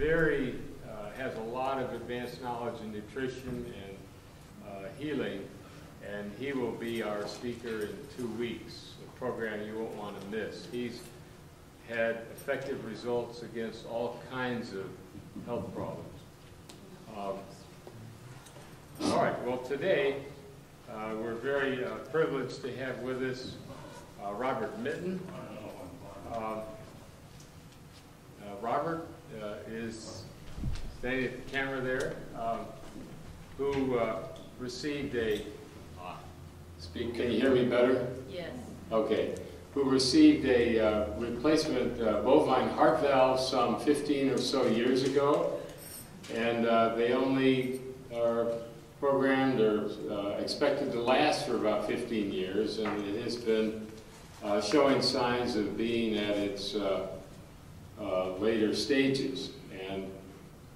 has a lot of advanced knowledge in nutrition and healing, and he will be our speaker in 2 weeks, a program you won't want to miss. He's had effective results against all kinds of health problems. All right, well today we're very privileged to have with us Robert Mitten. Robert is standing at the camera there, who received a, can you hear me better? Yes. Okay. Who received a replacement bovine heart valve some 15 or so years ago, and they only are programmed or expected to last for about 15 years, and it has been showing signs of being at its later stages. And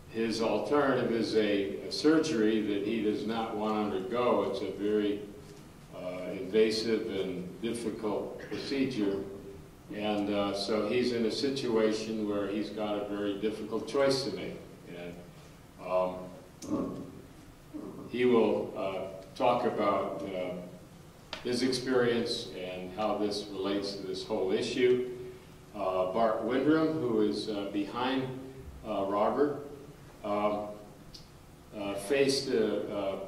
his alternative is a surgery that he does not want to undergo. It's a very invasive and difficult procedure, and so he's in a situation where he's got a very difficult choice to make. And he will talk about his experience and how this relates to this whole issue. Bart Windrum, who is behind Robert, faced a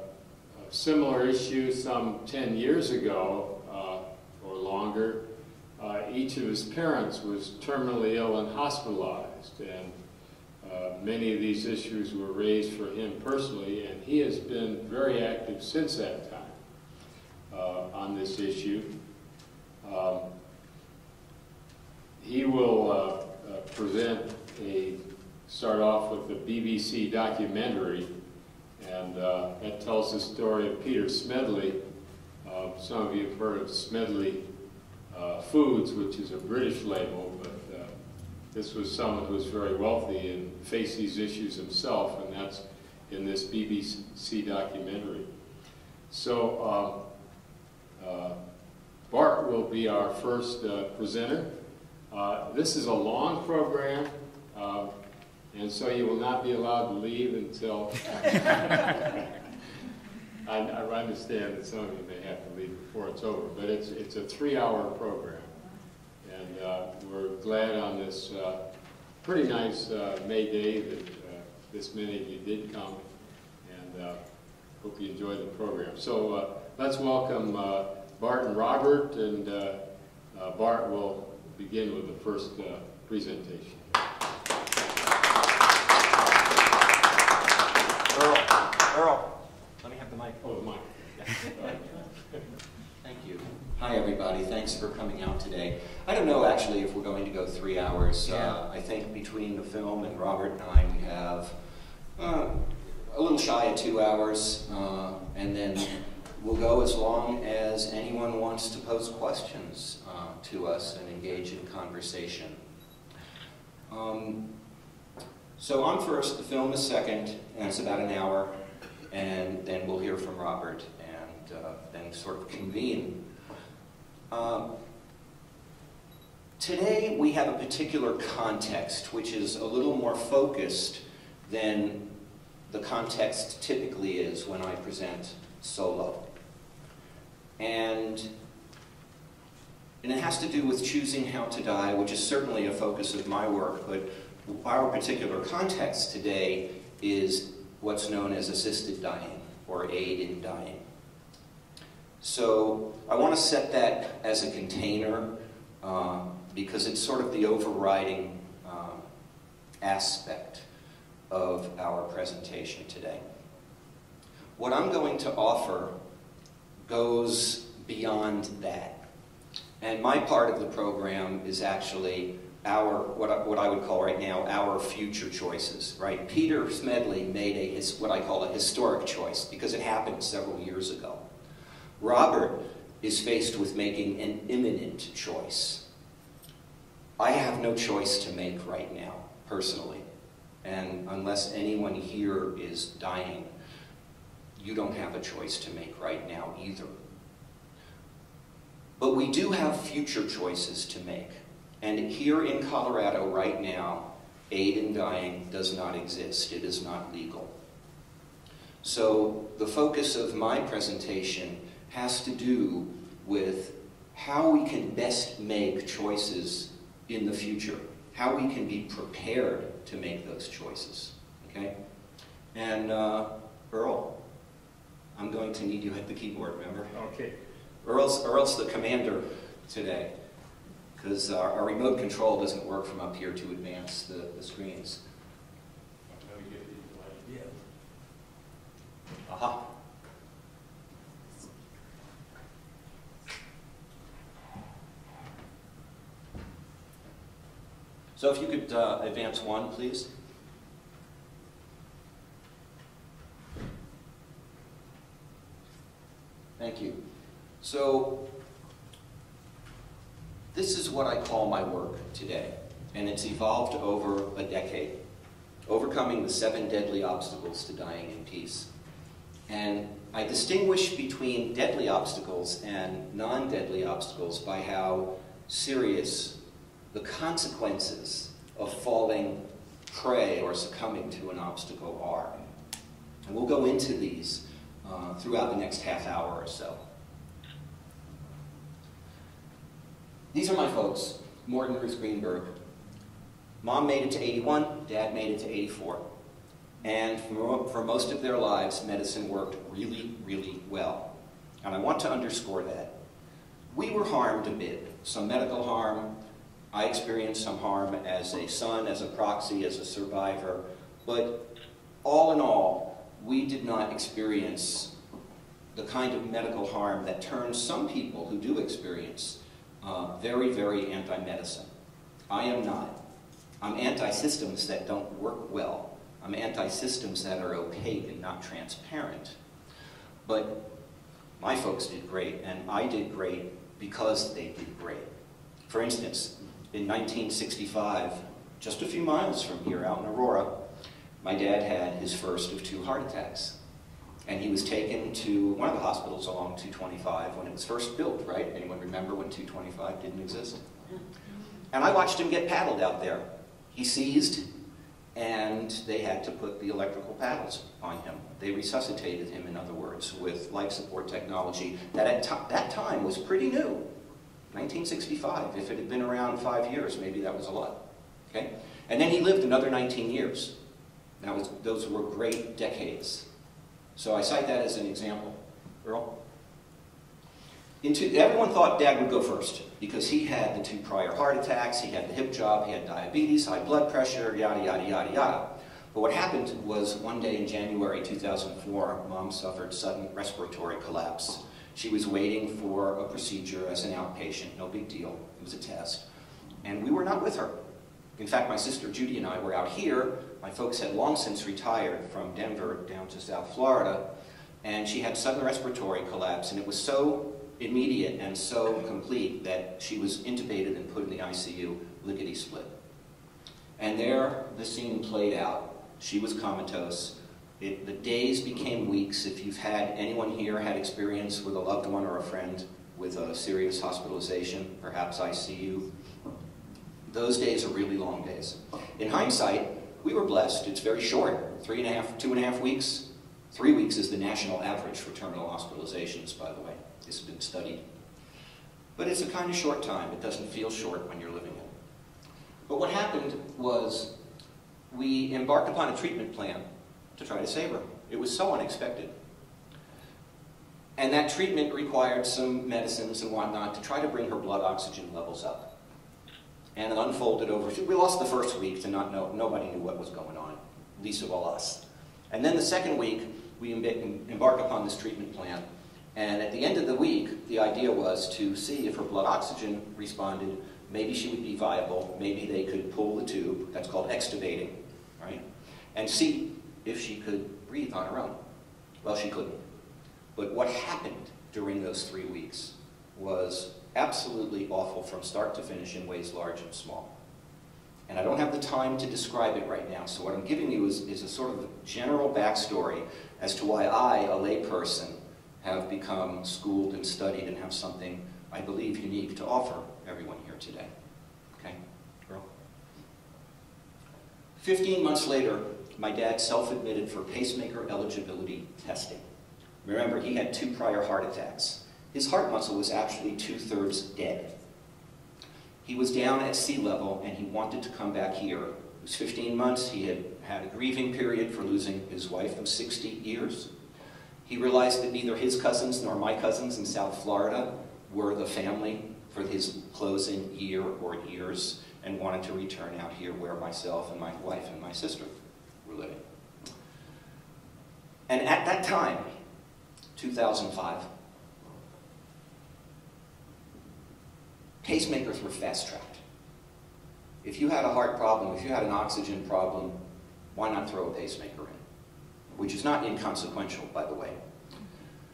similar issue some 10 years ago or longer. Each of his parents was terminally ill and hospitalized, and many of these issues were raised for him personally, and he has been very active since that time on this issue. He will start off with the BBC documentary, and that tells the story of Peter Smedley. Some of you have heard of Smedley Foods, which is a British label, but this was someone who was very wealthy and faced these issues himself, and that's in this BBC documentary. So Bart will be our first presenter. This is a long program, and so you will not be allowed to leave until I understand that some of you may have to leave before it's over, but it's a 3-hour program, and we're glad on this pretty nice May Day that this many of you did come, and hope you enjoy the program. So let's welcome Bart and Robert, and Bart will begin with the first presentation. Earl, let me have the mic. Oh, the mic. Thank you. Hi, everybody. Thanks for coming out today. I don't know, actually, if we're going to go 3 hours. Yeah. I think between the film and Robert and I, we have a little shy of 2 hours, and then we'll go as long as anyone wants to pose questions to us and engage in conversation. So I'm first, the film is second, and it's about an hour, and then we'll hear from Robert and then sort of convene. Today we have a particular context which is a little more focused than the context typically is when I present solo. And it has to do with choosing how to die, which is certainly a focus of my work, but our particular context today is what's known as assisted dying, or aid in dying. So I want to set that as a container because it's sort of the overriding aspect of our presentation today. What I'm going to offer goes beyond that. And my part of the program is actually what I would call right now our future choices, right? Peter Smedley made what I call a historic choice because it happened several years ago. Robert is faced with making an imminent choice. I have no choice to make right now, personally. And unless anyone here is dying, you don't have a choice to make right now either. But we do have future choices to make. And here in Colorado right now, aid in dying does not exist. It is not legal. So the focus of my presentation has to do with how we can best make choices in the future, how we can be prepared to make those choices, okay? And Earl, I'm going to need you at the keyboard, remember? Okay. Earl's the commander today, because our remote control doesn't work from up here to advance the screens. Aha. So if you could advance one, please. Thank you. So this is what I call my work today, and it's evolved over a decade, overcoming the 7 deadly obstacles to dying in peace. And I distinguish between deadly obstacles and non-deadly obstacles by how serious the consequences of falling prey or succumbing to an obstacle are. And we'll go into these throughout the next half hour or so. These are my folks, Morton and Ruth Greenberg. Mom made it to 81, Dad made it to 84. And for most of their lives, medicine worked really, really well. And I want to underscore that. We were harmed a bit, some medical harm. I experienced some harm as a son, as a proxy, as a survivor. But all in all, we did not experience the kind of medical harm that turns some people who do experience very, very anti-medicine. I am not. I'm anti-systems that don't work well. I'm anti-systems that are opaque and not transparent. But my folks did great, and I did great because they did great. For instance, in 1965, just a few miles from here out in Aurora, my dad had his first of 2 heart attacks. And he was taken to one of the hospitals along 225 when it was first built, right? Anyone remember when 225 didn't exist? And I watched him get paddled out there. He seized, and they had to put the electrical paddles on him. They resuscitated him, in other words, with life support technology that at that time was pretty new. 1965. If it had been around 5 years, maybe that was a lot. Okay? And then he lived another 19 years. Those were great decades. So I cite that as an example. Earl? Everyone thought Dad would go first because he had the 2 prior heart attacks, he had the hip job, he had diabetes, high blood pressure, yada, yada, yada, yada. But what happened was one day in January 2004, Mom suffered sudden respiratory collapse. She was waiting for a procedure as an outpatient, no big deal, it was a test. And we were not with her. In fact, my sister Judy and I were out here. My folks had long since retired from Denver down to South Florida, and she had sudden respiratory collapse, and it was so immediate and so complete that she was intubated and put in the ICU, lickety-split. And there, the scene played out. She was comatose. The days became weeks. If you've had anyone here had experience with a loved one or a friend with a serious hospitalization, perhaps ICU, those days are really long days. In hindsight, we were blessed. It's very short, 2.5 weeks. 3 weeks is the national average for terminal hospitalizations, by the way. This has been studied. But it's a kind of short time. It doesn't feel short when you're living it. But what happened was we embarked upon a treatment plan to try to save her. It was so unexpected. And that treatment required some medicines and whatnot to try to bring her blood oxygen levels up. And it unfolded over, we lost the first week to not know, nobody knew what was going on, least of all us. And then the second week, we embarked upon this treatment plan. And at the end of the week, the idea was to see if her blood oxygen responded, maybe she would be viable, maybe they could pull the tube, that's called extubating, right? And see if she could breathe on her own. Well, she couldn't. But what happened during those 3 weeks was absolutely awful from start to finish in ways large and small. And I don't have the time to describe it right now, so what I'm giving you is a sort of general backstory as to why I, a layperson, have become schooled and studied and have something, I believe, unique to offer everyone here today. Okay? Girl? 15 months later, my dad self-admitted for pacemaker eligibility testing. Remember, he had 2 prior heart attacks. His heart muscle was actually 2/3 dead. He was down at sea level and he wanted to come back here. It was 15 months. He had had a grieving period for losing his wife of 60 years. He realized that neither his cousins nor my cousins in South Florida were the family for his closing year or years, and wanted to return out here where myself and my wife and my sister were living. And at that time, 2005, pacemakers were fast-tracked. If you had a heart problem, if you had an oxygen problem, why not throw a pacemaker in? Which is not inconsequential, by the way.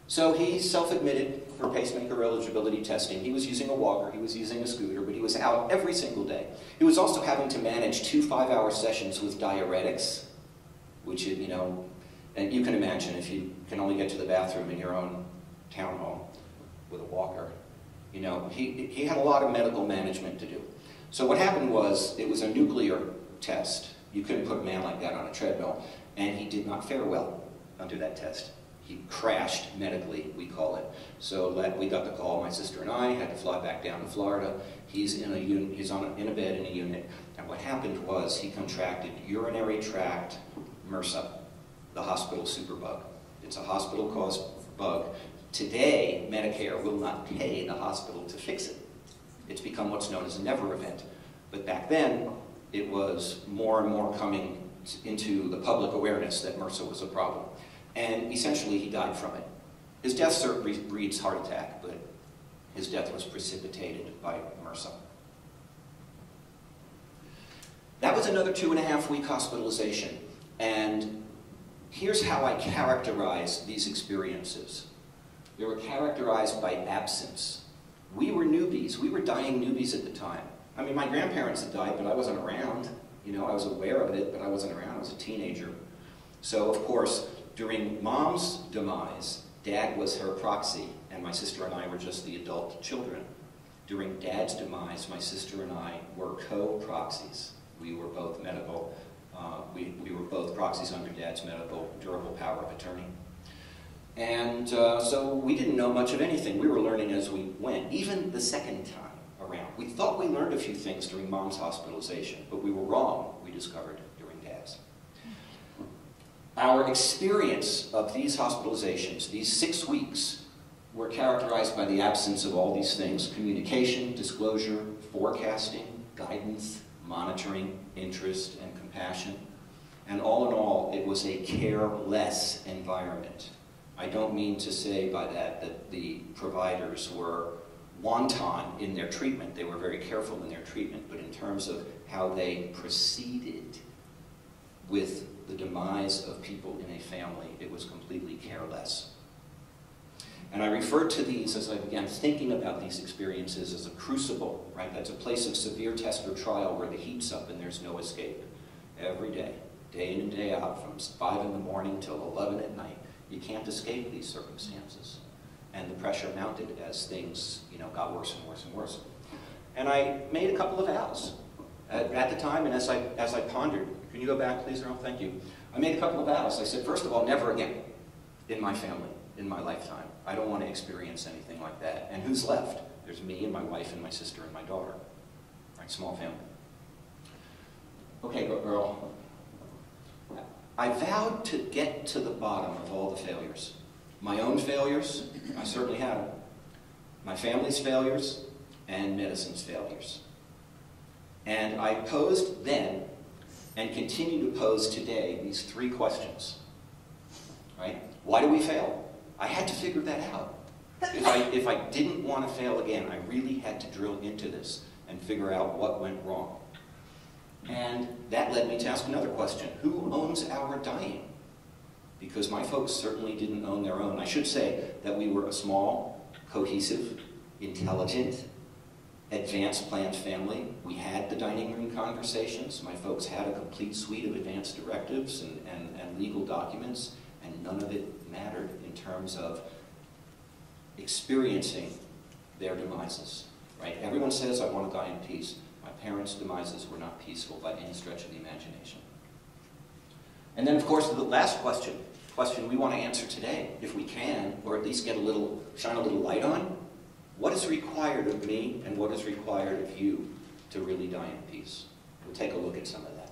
So he self-admitted for pacemaker eligibility testing. He was using a walker, he was using a scooter, but he was out every single day. He was also having to manage 2 5-hour sessions with diuretics, which, you know, and you can imagine if you can only get to the bathroom in your own townhome with a walker, you know, he had a lot of medical management to do. So what happened was, it was a nuclear test. You couldn't put a man like that on a treadmill, and he did not fare well under that test. He crashed medically, we call it. So we got the call, my sister and I had to fly back down to Florida. He's in a bed in a unit. And what happened was he contracted urinary tract MRSA, the hospital superbug. It's a hospital-caused bug. Today, Medicare will not pay the hospital to fix it. It's become what's known as a never event. But back then, it was more and more coming into the public awareness that MRSA was a problem. And essentially, he died from it. His death cert reads heart attack, but his death was precipitated by MRSA. That was another 2.5-week hospitalization. And here's how I characterize these experiences. They were characterized by absence. We were newbies. We were dying newbies at the time. I mean, my grandparents had died, but I wasn't around. You know, I was aware of it, but I wasn't around. I was a teenager. So, of course, during Mom's demise, Dad was her proxy, and my sister and I were just the adult children. During Dad's demise, my sister and I were co-proxies. We were both medical, we were both proxies under Dad's medical durable power of attorney. And so we didn't know much of anything. We were learning as we went, even the second time around. We thought we learned a few things during Mom's hospitalization, but we were wrong, we discovered during Dad's. Our experience of these hospitalizations, these 6 weeks, were characterized by the absence of all these things: communication, disclosure, forecasting, guidance, monitoring, interest, and compassion. And all in all, it was a careless environment. I don't mean to say by that the providers were wanton in their treatment. They were very careful in their treatment, but in terms of how they proceeded with the demise of people in a family, it was completely careless. And I referred to these, as I began thinking about these experiences, as a crucible, right? That's a place of severe test or trial where the heat's up and there's no escape. Every day, day in and day out, from 5 in the morning till 11 at night, you can't escape these circumstances. And the pressure mounted as things, you know, got worse and worse and worse. And I made a couple of vows at the time, and as I pondered. Can you go back, please, Earl? Thank you. I made a couple of vows. I said, first of all, never again in my family, in my lifetime. I don't want to experience anything like that. And who's left? There's me and my wife and my sister and my daughter. Right, small family. Okay, Earl. I vowed to get to the bottom of all the failures. My own failures, I certainly had them. My family's failures, and medicine's failures. And I posed then, and continue to pose today, these 3 questions. Right? Why do we fail? I had to figure that out. If I didn't want to fail again, I really had to drill into this and figure out what went wrong. And that led me to ask another question. Who owns our dying? Because my folks certainly didn't own their own. I should say that we were a small, cohesive, intelligent, advanced planned family. We had the dining room conversations. My folks had a complete suite of advanced directives and legal documents, and none of it mattered in terms of experiencing their demises. Right? Everyone says, I want to die in peace. My parents' demises were not peaceful by any stretch of the imagination. And then, of course, the last question we want to answer today, if we can, or at least shine a little light on, what is required of me and what is required of you to really die in peace? We'll take a look at some of that.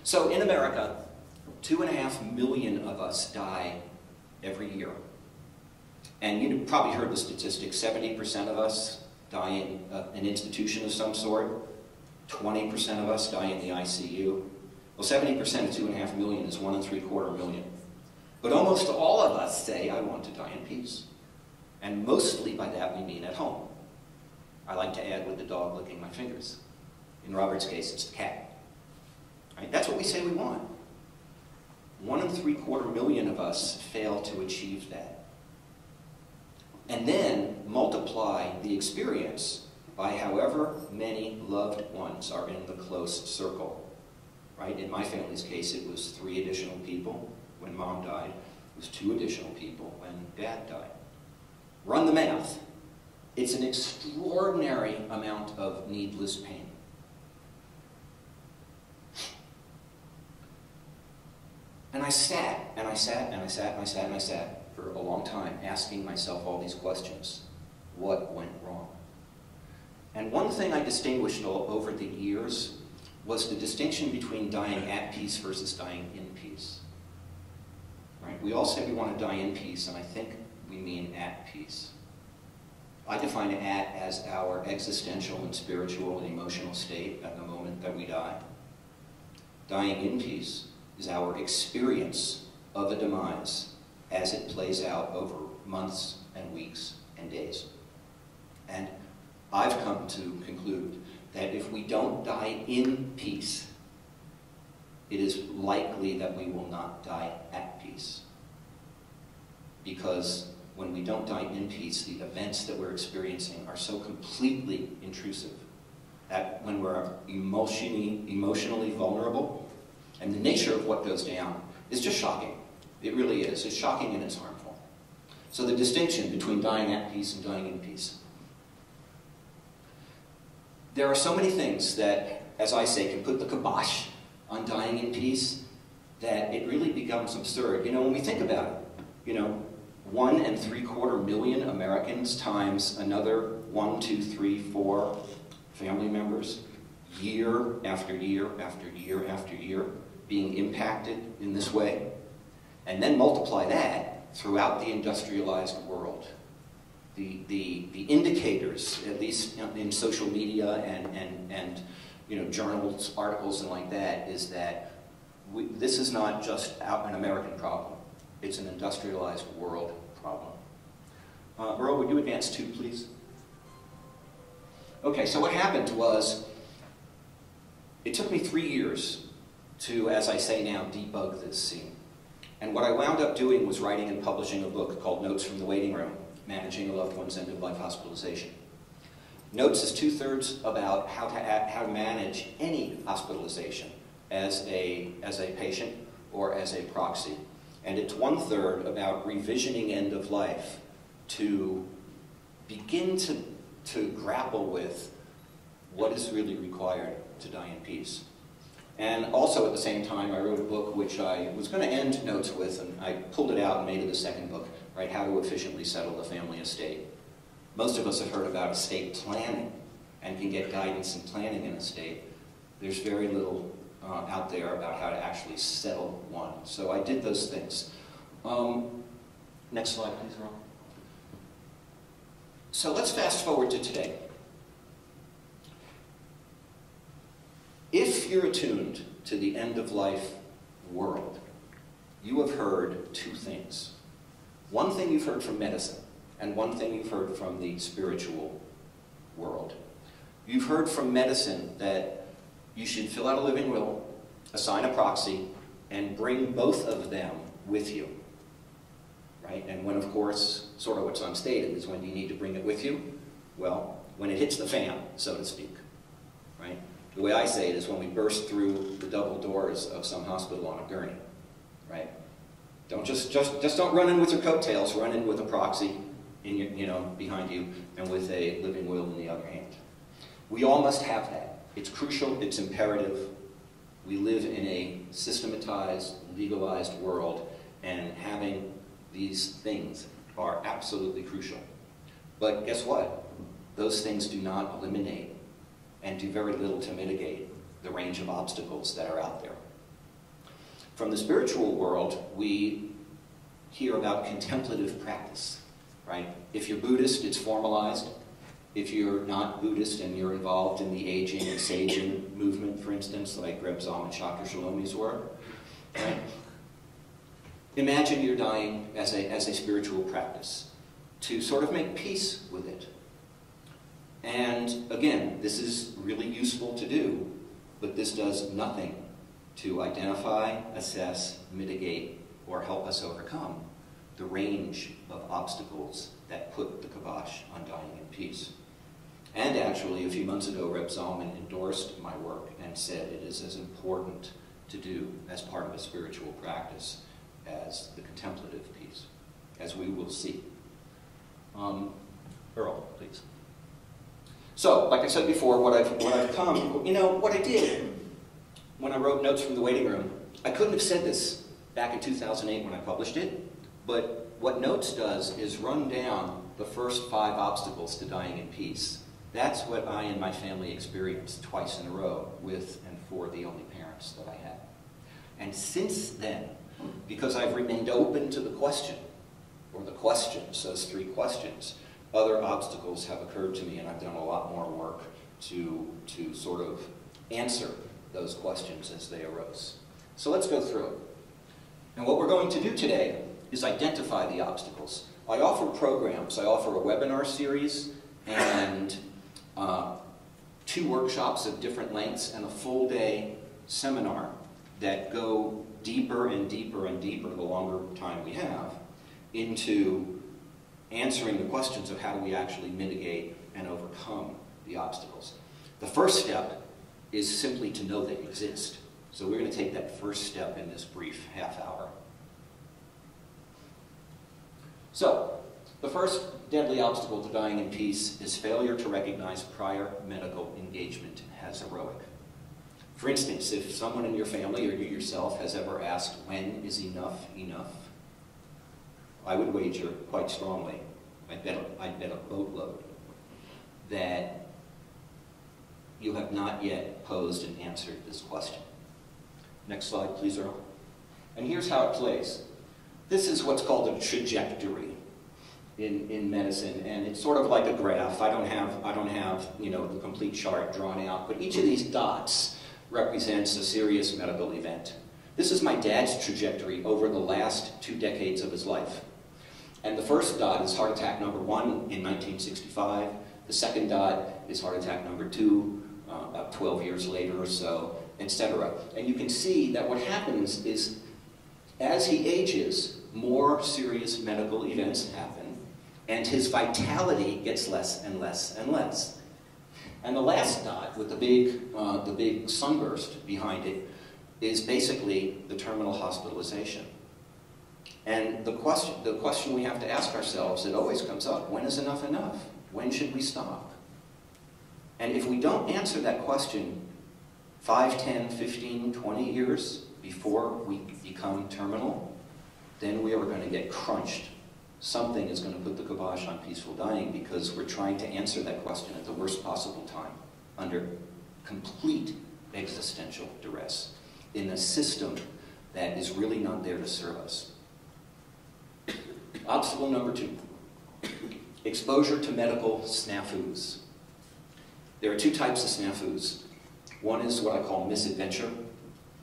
So in America, 2.5 million of us die every year. And you probably heard the statistic, 70% of us die in an institution of some sort, 20% of us die in the ICU. Well, 70% of 2.5 million is 1.75 million. But almost all of us say, I want to die in peace. And mostly by that we mean at home. I like to add with the dog licking my fingers. In Robert's case, it's the cat. Right? That's what we say we want. 1.75 million of us fail to achieve that. And then multiply the experience by however many loved ones are in the close circle. Right? In my family's case, it was 3 additional people when Mom died. It was 2 additional people when Dad died. Run the math. It's an extraordinary amount of needless pain. And I sat, and I sat, and I sat, and I sat, and I sat for a long time, asking myself all these questions. What went wrong? And one thing I distinguished over the years was the distinction between dying at peace versus dying in peace. Right? We all say we want to die in peace, and I think we mean at peace. I define at as our existential and spiritual and emotional state at the moment that we die. Dying in peace is our experience of a demise as it plays out over months and weeks and days. And I've come to conclude that if we don't die in peace, it is likely that we will not die at peace. Because when we don't die in peace, the events that we're experiencing are so completely intrusive that when we're emotionally vulnerable, and the nature of what goes down is just shocking. It really is. It's shocking and it's harmful. So the distinction between dying at peace and dying in peace. There are so many things that, as I say, can put the kibosh on dying in peace that it really becomes absurd. You know, when we think about it, you know, 1.75 million Americans times another 1, 2, 3, 4 family members, year after year after year after year, being impacted in this way, and then multiply that throughout the industrialized world. The indicators, at least in social media and you know, journals, articles, and like that, is that this is not just an American problem. It's an industrialized world problem. Earl, would you advance 2, please? Okay, so what happened was, it took me 3 years to, as I say now, debug this scene. And what I wound up doing was writing and publishing a book called Notes from the Waiting Room, Managing a Loved One's End-of-Life Hospitalization. Notes is 2/3 about how to manage any hospitalization as a patient or as a proxy. And it's 1/3 about revisioning end of life to begin to grapple with what is really required to die in peace. And also at the same time, I wrote a book which I was going to end Notes with, and I pulled it out and made it a second book, right? How to Efficiently Settle the Family Estate. Most of us have heard about estate planning and can get guidance in planning an estate. There's very little out there about how to actually settle one. So I did those things. Next slide, please, Ron. So let's fast forward to today. If you're attuned to the end-of-life world, you have heard 2 things. One thing you've heard from medicine, and one thing you've heard from the spiritual world. You've heard from medicine that you should fill out a living will, assign a proxy, and bring both of them with you. Right? And when, of course, sort of what's unstated is when you need to bring it with you? Well, when it hits the fan, so to speak. Right? The way I say it is when we burst through the double doors of some hospital on a gurney. Right? Don't just don't run in with your coattails, run in with a proxy in your, behind you, and with a living will in the other hand. We all must have that. It's crucial, it's imperative, We live in a systematized, legalized world, and having these things are absolutely crucial. But guess what? Those things do not eliminate and do very little to mitigate the range of obstacles that are out there. From the spiritual world, we hear about contemplative practice, right? If you're Buddhist, it's formalized. If you're not Buddhist and you're involved in the aging and saging movement, for instance, like Reb Zalman Schachter Shalomi's work, right? Imagine you're dying as a spiritual practice to sort of make peace with it. And again, this is really useful to do, but this does nothing to identify, assess, mitigate, or help us overcome the range of obstacles that put the kibosh on dying in peace. And actually, a few months ago, Reb Zalman endorsed my work and said it is as important to do as part of a spiritual practice as the contemplative piece, as we will see. Earl, please. So, like I said before, what I did when I wrote Notes from the Waiting Room, I couldn't have said this back in 2008 when I published it, but what Notes does is run down the first 5 obstacles to dying in peace. That's what I and my family experienced twice in a row with and for the only parents that I had. And since then, because I've remained open to the question, or the questions, those 3 questions, other obstacles have occurred to me, and I've done a lot more work to sort of answer those questions as they arose. So let's go through it. And what we're going to do today is identify the obstacles. I offer programs. I offer a webinar series and 2 workshops of different lengths and a full-day seminar that go deeper and deeper and deeper the longer time we have into answering the questions of how do we actually mitigate and overcome the obstacles. The first step is simply to know they exist. So we're going to take that first step in this brief half hour. So, the first deadly obstacle to dying in peace is failure to recognize prior medical engagement as heroic. For instance, if someone in your family or you yourself has ever asked, when is enough enough? I would wager quite strongly, I'd bet a boatload, that you have not yet posed and answered this question. Next slide, please, Earl. And here's how it plays. This is what's called a trajectory in medicine, and it's sort of like a graph. I don't have the complete chart drawn out, but each of these dots represents a serious medical event. This is my dad's trajectory over the last 2 decades of his life. And the first dot is heart attack number 1 in 1965. The second dot is heart attack number 2, about 12 years later or so, etc. And you can see that what happens is, as he ages, more serious medical events happen, and his vitality gets less and less and less. And the last dot, with the big sunburst behind it, is basically the terminal hospitalization. And the question we have to ask ourselves, it always comes up, when is enough enough? When should we stop? And if we don't answer that question 5, 10, 15, 20 years before we become terminal, then we are going to get crunched. Something is going to put the kibosh on peaceful dying because we're trying to answer that question at the worst possible time, under complete existential duress, in a system that is really not there to serve us. Obstacle number 2, exposure to medical snafus. There are 2 types of snafus. One is what I call misadventure.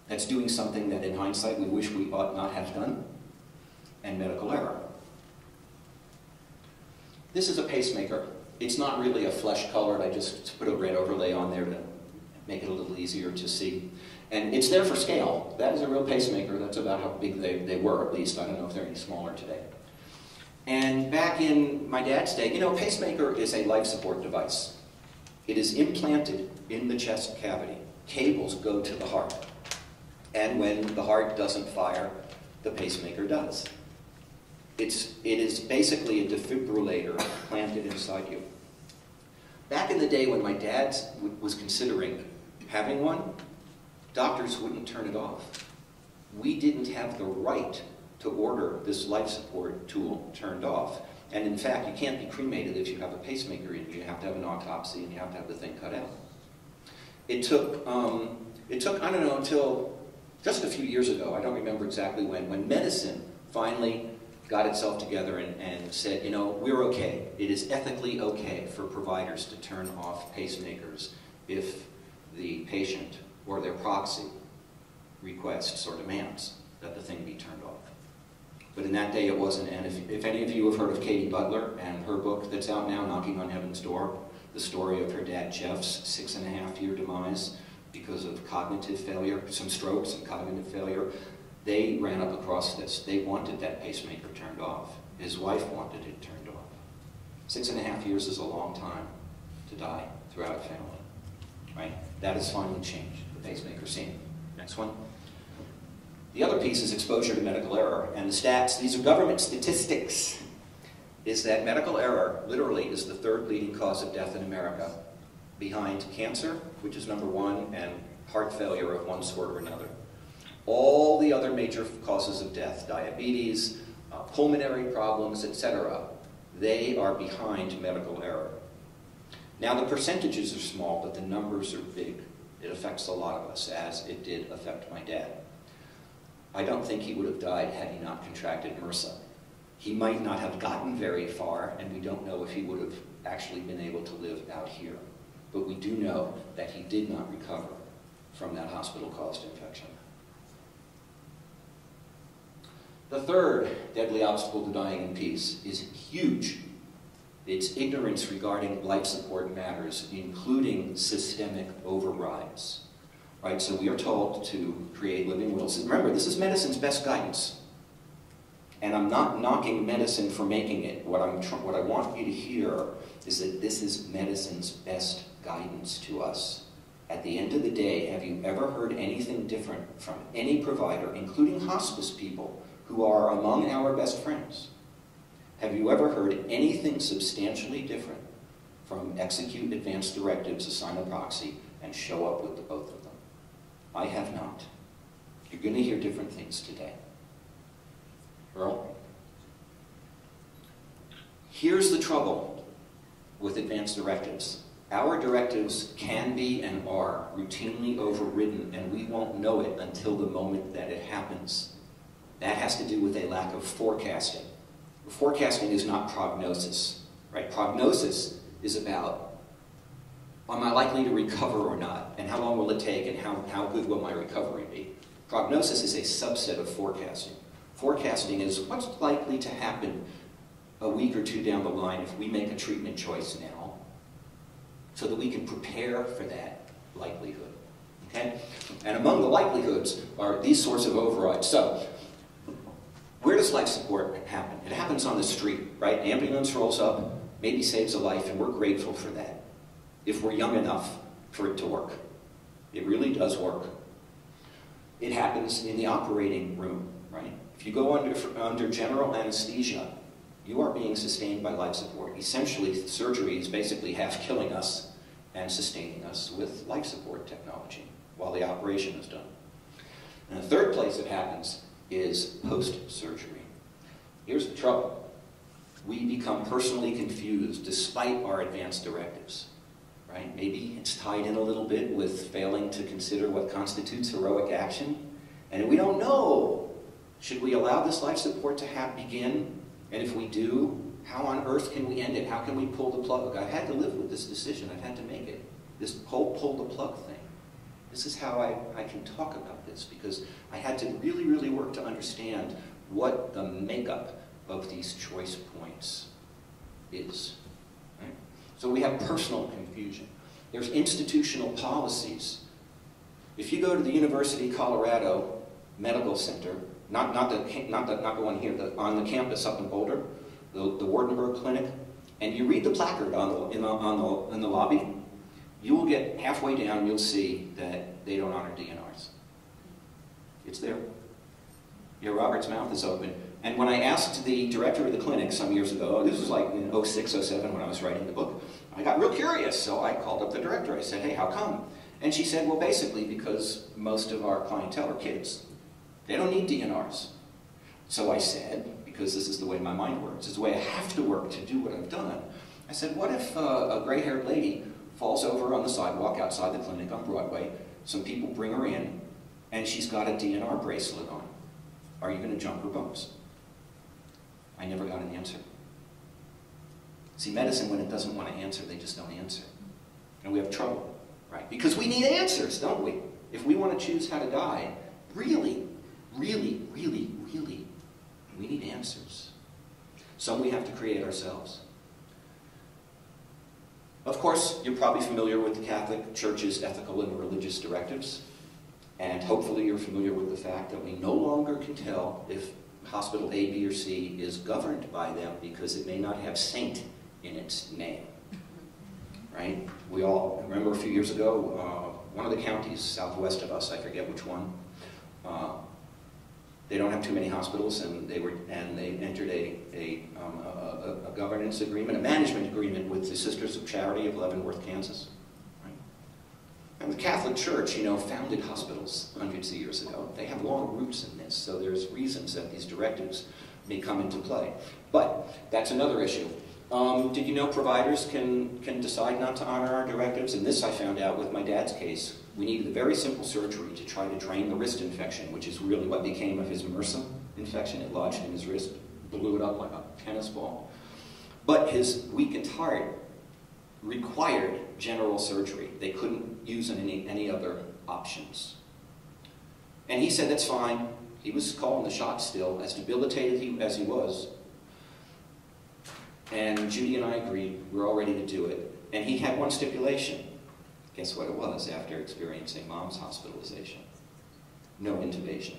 That's doing something that in hindsight we wish we ought not have done, and medical error. This is a pacemaker. It's not really a flesh-colored, I just put a red overlay on there to make it a little easier to see. And it's there for scale. That is a real pacemaker. That's about how big they were, at least. I don't know if they're any smaller today. And back in my dad's day, a pacemaker is a life support device. It is implanted in the chest cavity. Cables go to the heart. And when the heart doesn't fire, the pacemaker does. It is basically a defibrillator planted inside you. Back in the day when my dad was considering having one, doctors wouldn't turn it off. We didn't have the right to order this life support tool turned off. And in fact, you can't be cremated if you have a pacemaker in you. You have to have an autopsy and you have to have the thing cut out. It took, I don't know, until just a few years ago, I don't remember exactly when medicine finally got itself together and said, you know, we're okay. It is ethically okay for providers to turn off pacemakers if the patient or their proxy requests or demands that the thing be turned off. But in that day it wasn't, and if any of you have heard of Katie Butler and her book that's out now, Knocking on Heaven's Door, the story of her dad Jeff's 6.5-year demise because of cognitive failure, some strokes and cognitive failure, they ran up across this. They wanted that pacemaker turned off. His wife wanted it turned off. 6.5 years is a long time to die throughout a family, right? That has finally changed, the pacemaker scene. Next one. The other piece is exposure to medical error, and the stats, these are government statistics, is that medical error literally is the 3rd leading cause of death in America, behind cancer, which is #1, and heart failure of one sort or another. All the other major causes of death, diabetes, pulmonary problems, etc., they are behind medical error. Now the percentages are small, but the numbers are big. It affects a lot of us, as it did affect my dad. I don't think he would have died had he not contracted MRSA. He might not have gotten very far, and we don't know if he would have actually been able to live out here. But we do know that he did not recover from that hospital-caused infection. The third deadly obstacle to dying in peace is huge. It's ignorance regarding life support matters, including systemic overrides. Right, so we are told to create living wills. Remember, this is medicine's best guidance. And I'm not knocking medicine for making it. What I want you to hear is that this is medicine's best guidance to us. At the end of the day, have you ever heard anything different from any provider, including hospice people, who are among our best friends? Have you ever heard anything substantially different from execute advanced directives, assign a proxy, and show up with the both of them? I have not. You're going to hear different things today. Earl? Here's the trouble with advanced directives. Our directives can be and are routinely overridden, and we won't know it until the moment that it happens. That has to do with a lack of forecasting. Forecasting is not prognosis, right? Prognosis is about, am I likely to recover or not? And how long will it take? And how good will my recovery be? Prognosis is a subset of forecasting. Forecasting is what's likely to happen a week or two down the line if we make a treatment choice now, so that we can prepare for that likelihood. Okay? And among the likelihoods are these sorts of overrides. So, where does life support happen? It happens on the street, right? Ambulance rolls up, maybe saves a life, and we're grateful for that, if we're young enough for it to work. It really does work. It happens in the operating room, right? If you go under general anesthesia, you are being sustained by life support. Essentially, surgery is basically half killing us and sustaining us with life support technology while the operation is done. And the third place it happens is post-surgery. Here's the trouble. We become personally confused despite our advanced directives. Right? Maybe it's tied in a little bit with failing to consider what constitutes heroic action. And we don't know. Should we allow this life support to begin? And if we do, how on earth can we end it? How can we pull the plug? I've had to live with this decision. I've had to make it. This whole pull the plug thing. This is how I can talk about this, because I had to really, really work to understand what the makeup of these choice points is. Right? So we have personal confusion. There's institutional policies. If you go to the University of Colorado Medical Center, not the one here, on the campus up in Boulder, the Wardenberg Clinic, and you read the placard in the lobby, you will get halfway down and you'll see that they don't honor DNRs. It's there. Your Robert's mouth is open. And when I asked the director of the clinic some years ago, this was like in 06, 07 when I was writing the book, I got real curious, so I called up the director. I said, hey, how come? And she said, well, basically because most of our clientele are kids. They don't need DNRs. So I said, because this is the way my mind works, it's the way I have to work to do what I've done, I said, what if a gray-haired lady falls over on the sidewalk outside the clinic on Broadway, some people bring her in, and she's got a DNR bracelet on. Are you going to jump her bones? I never got an answer. See, medicine, when it doesn't want to answer, they just don't answer. And we have trouble, right? Because we need answers, don't we? If we want to choose how to die, really, really, really, really, we need answers. Some we have to create ourselves. Of course, you're probably familiar with the Catholic Church's ethical and religious directives. And hopefully you're familiar with the fact that we no longer can tell if hospital A, B, or C is governed by them because it may not have saint in its name. Right? We all remember a few years ago, one of the counties southwest of us, I forget which one, they don't have too many hospitals, and they entered a governance agreement, a management agreement with the Sisters of Charity of Leavenworth, Kansas. Right? And the Catholic Church, you know, founded hospitals hundreds of years ago. They have long roots in this, so there's reasons that these directives may come into play. But that's another issue. Did you know providers can decide not to honor our directives? And this I found out with my dad's case. We needed a very simple surgery to try to drain the wrist infection, which is really what became of his MRSA infection. It lodged in his wrist, blew it up like a tennis ball. But his weakened heart required general surgery. They couldn't use any other options. And he said, that's fine. He was calling the shots still, as debilitated as he was. And Judy and I agreed, we're all ready to do it. And he had one stipulation. Guess what it was after experiencing Mom's hospitalization? No intubation.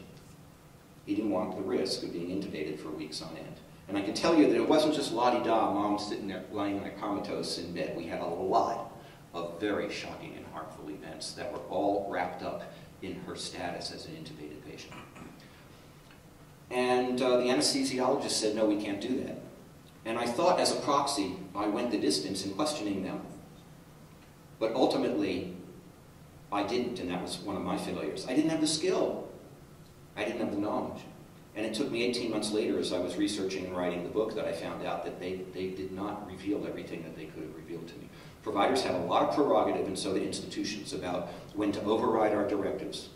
He didn't want the risk of being intubated for weeks on end. And I can tell you that it wasn't just la-di-da, Mom sitting there lying like comatose in bed. We had a lot of very shocking and harmful events that were all wrapped up in her status as an intubated patient. And the anesthesiologist said, no, we can't do that. And I thought, as a proxy, I went the distance in questioning them. But ultimately, I didn't, and that was one of my failures. I didn't have the skill. I didn't have the knowledge. And it took me 18 months later, as I was researching and writing the book, that I found out that they did not reveal everything that they could have revealed to me. Providers have a lot of prerogative, and so do institutions, about when to override our directives.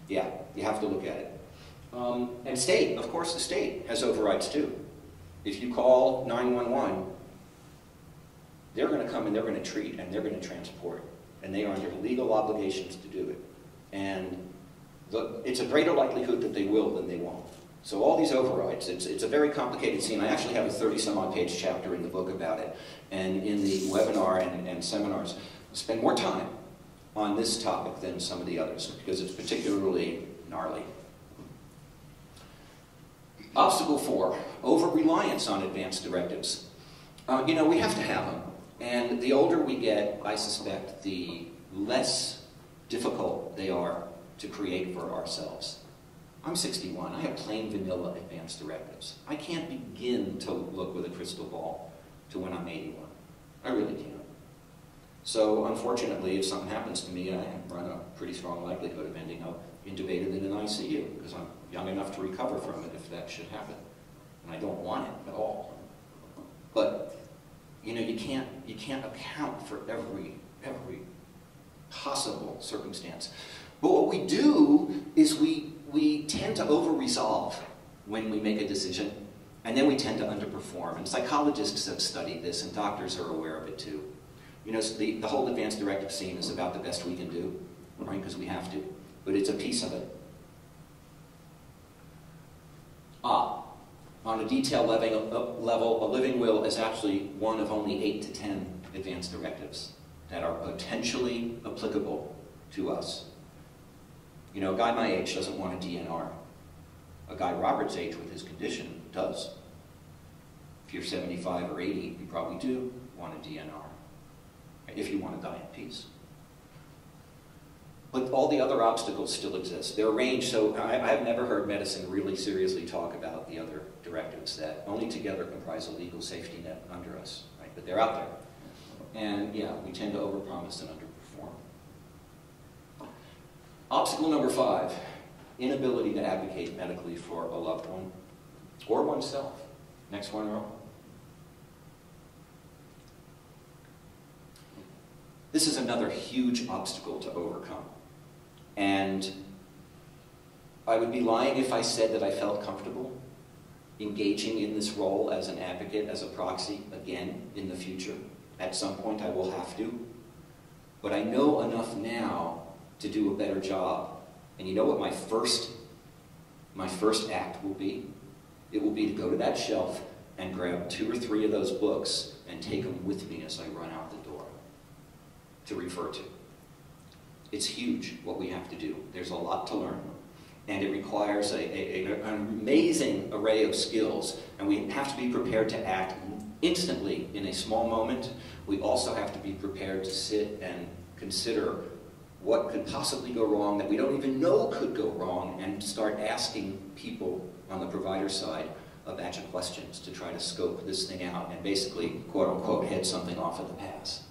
Yeah, you have to look at it. And state, of course, the state has overrides too. If you call 911, they're going to come and they're going to treat and they're going to transport. And they are under legal obligations to do it. And it's a greater likelihood that they will than they won't. So all these overrides, it's a very complicated scene. I actually have a 30-some-odd page chapter in the book about it. And in the webinar and seminars, I spend more time on this topic than some of the others because it's particularly gnarly. Obstacle 4, over-reliance on advanced directives. You know, we have to have them. And the older we get, I suspect, the less difficult they are to create for ourselves. I'm 61. I have plain vanilla advanced directives. I can't begin to look with a crystal ball to when I'm 81. I really can't. So, unfortunately, if something happens to me, I run a pretty strong likelihood of ending up intubated in an ICU because I'm young enough to recover from it if that should happen. And I don't want it at all. But, you know, you can't account for every possible circumstance. But what we do is we tend to over-resolve when we make a decision, and then we tend to underperform. And psychologists have studied this, and doctors are aware of it too. You know, so the whole advanced directive scene is about the best we can do, right? Because we have to. But it's a piece of it. On a detail level, a living will is actually one of only 8 to 10 advanced directives that are potentially applicable to us. You know, a guy my age doesn't want a DNR. A guy Robert's age with his condition does. If you're 75 or 80, you probably do want a DNR, if you want to die in peace. But all the other obstacles still exist. They're arranged, so I've never heard medicine really seriously talk about the other directives that only together comprise a legal safety net under us, right? But they're out there. And yeah, we tend to overpromise and underperform. Obstacle number 5, inability to advocate medically for a loved one or oneself. Next one, Earl. This is another huge obstacle to overcome. And I would be lying if I said that I felt comfortable engaging in this role as an advocate, as a proxy, again, in the future. At some point I will have to. But I know enough now to do a better job. And you know what my first act will be? It will be to go to that shelf and grab 2 or 3 of those books and take them with me as I run out the door to refer to. It's huge what we have to do. There's a lot to learn. And it requires an amazing array of skills. And we have to be prepared to act instantly in a small moment. We also have to be prepared to sit and consider what could possibly go wrong that we don't even know could go wrong, and start asking people on the provider side a batch of questions to try to scope this thing out and basically, quote unquote, head something off at the pass.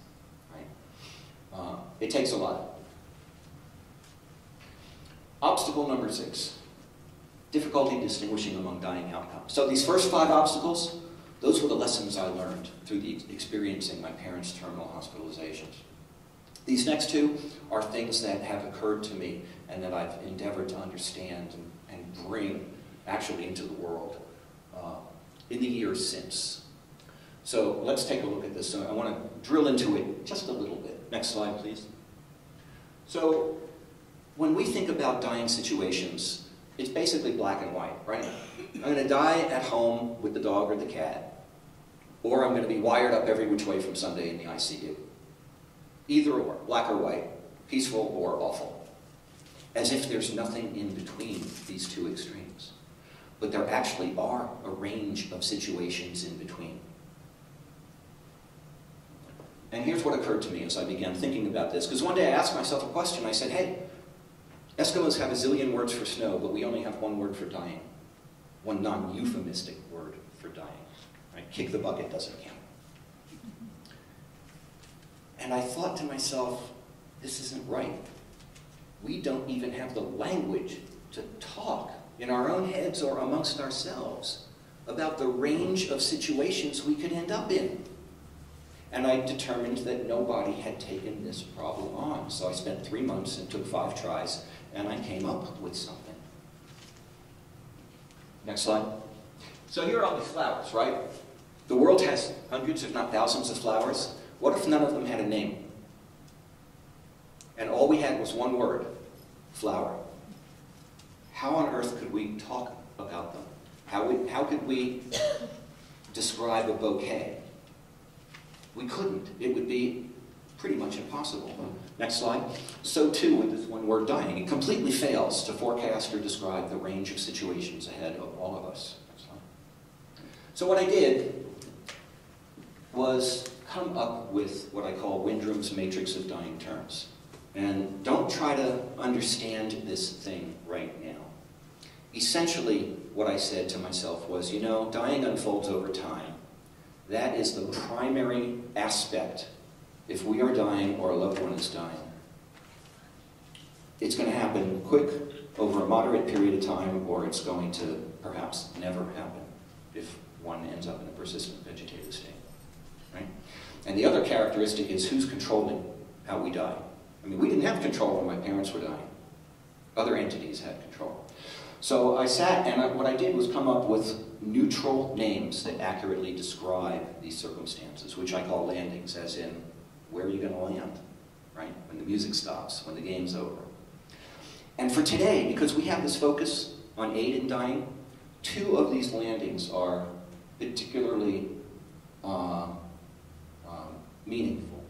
Right? It takes a lot. Obstacle number 6, difficulty distinguishing among dying outcomes. So these first 5 obstacles, those were the lessons I learned through experiencing my parents' terminal hospitalizations. These next 2 are things that have occurred to me and that I've endeavored to understand and bring actually into the world in the years since. So let's take a look at this. So I want to drill into it just a little bit. Next slide, please. So when we think about dying situations, it's basically black and white, right? I'm going to die at home with the dog or the cat, or I'm going to be wired up every which way from Sunday in the ICU. Either or, black or white, peaceful or awful. As if there's nothing in between these 2 extremes. But there actually are a range of situations in between. And here's what occurred to me as I began thinking about this. Because one day I asked myself a question. I said, hey, Eskimos have a zillion words for snow, but we only have 1 word for dying. 1 non-euphemistic word for dying. Right? Kick the bucket doesn't count. And I thought to myself, this isn't right. We don't even have the language to talk in our own heads or amongst ourselves about the range of situations we could end up in. And I determined that nobody had taken this problem on. So I spent 3 months and took 5 tries, and I came up with something. Next slide. So here are all these flowers, right? The world has hundreds, if not thousands, of flowers. What if none of them had a name? And all we had was 1 word, flower. How on earth could we talk about them? How could we describe a bouquet? We couldn't. It would be pretty much impossible. Next slide. So too with this 1 word, dying. It completely fails to forecast or describe the range of situations ahead of all of us. Next slide. So what I did was come up with what I call Windrum's matrix of dying terms. And don't try to understand this thing right now. Essentially, what I said to myself was, you know, dying unfolds over time. That is the primary aspect. If we are dying or a loved one is dying, it's going to happen quick, over a moderate period of time, or it's going to perhaps never happen if one ends up in a persistent vegetative state. Right? And the other characteristic is who's controlling how we die. I mean, we didn't have control when my parents were dying. Other entities had control. So I sat, and what I did was come up with neutral names that accurately describe these circumstances, which I call landings, as in, where are you going to land, right? When the music stops, when the game's over. And for today, because we have this focus on aid in dying, 2 of these landings are particularly meaningful,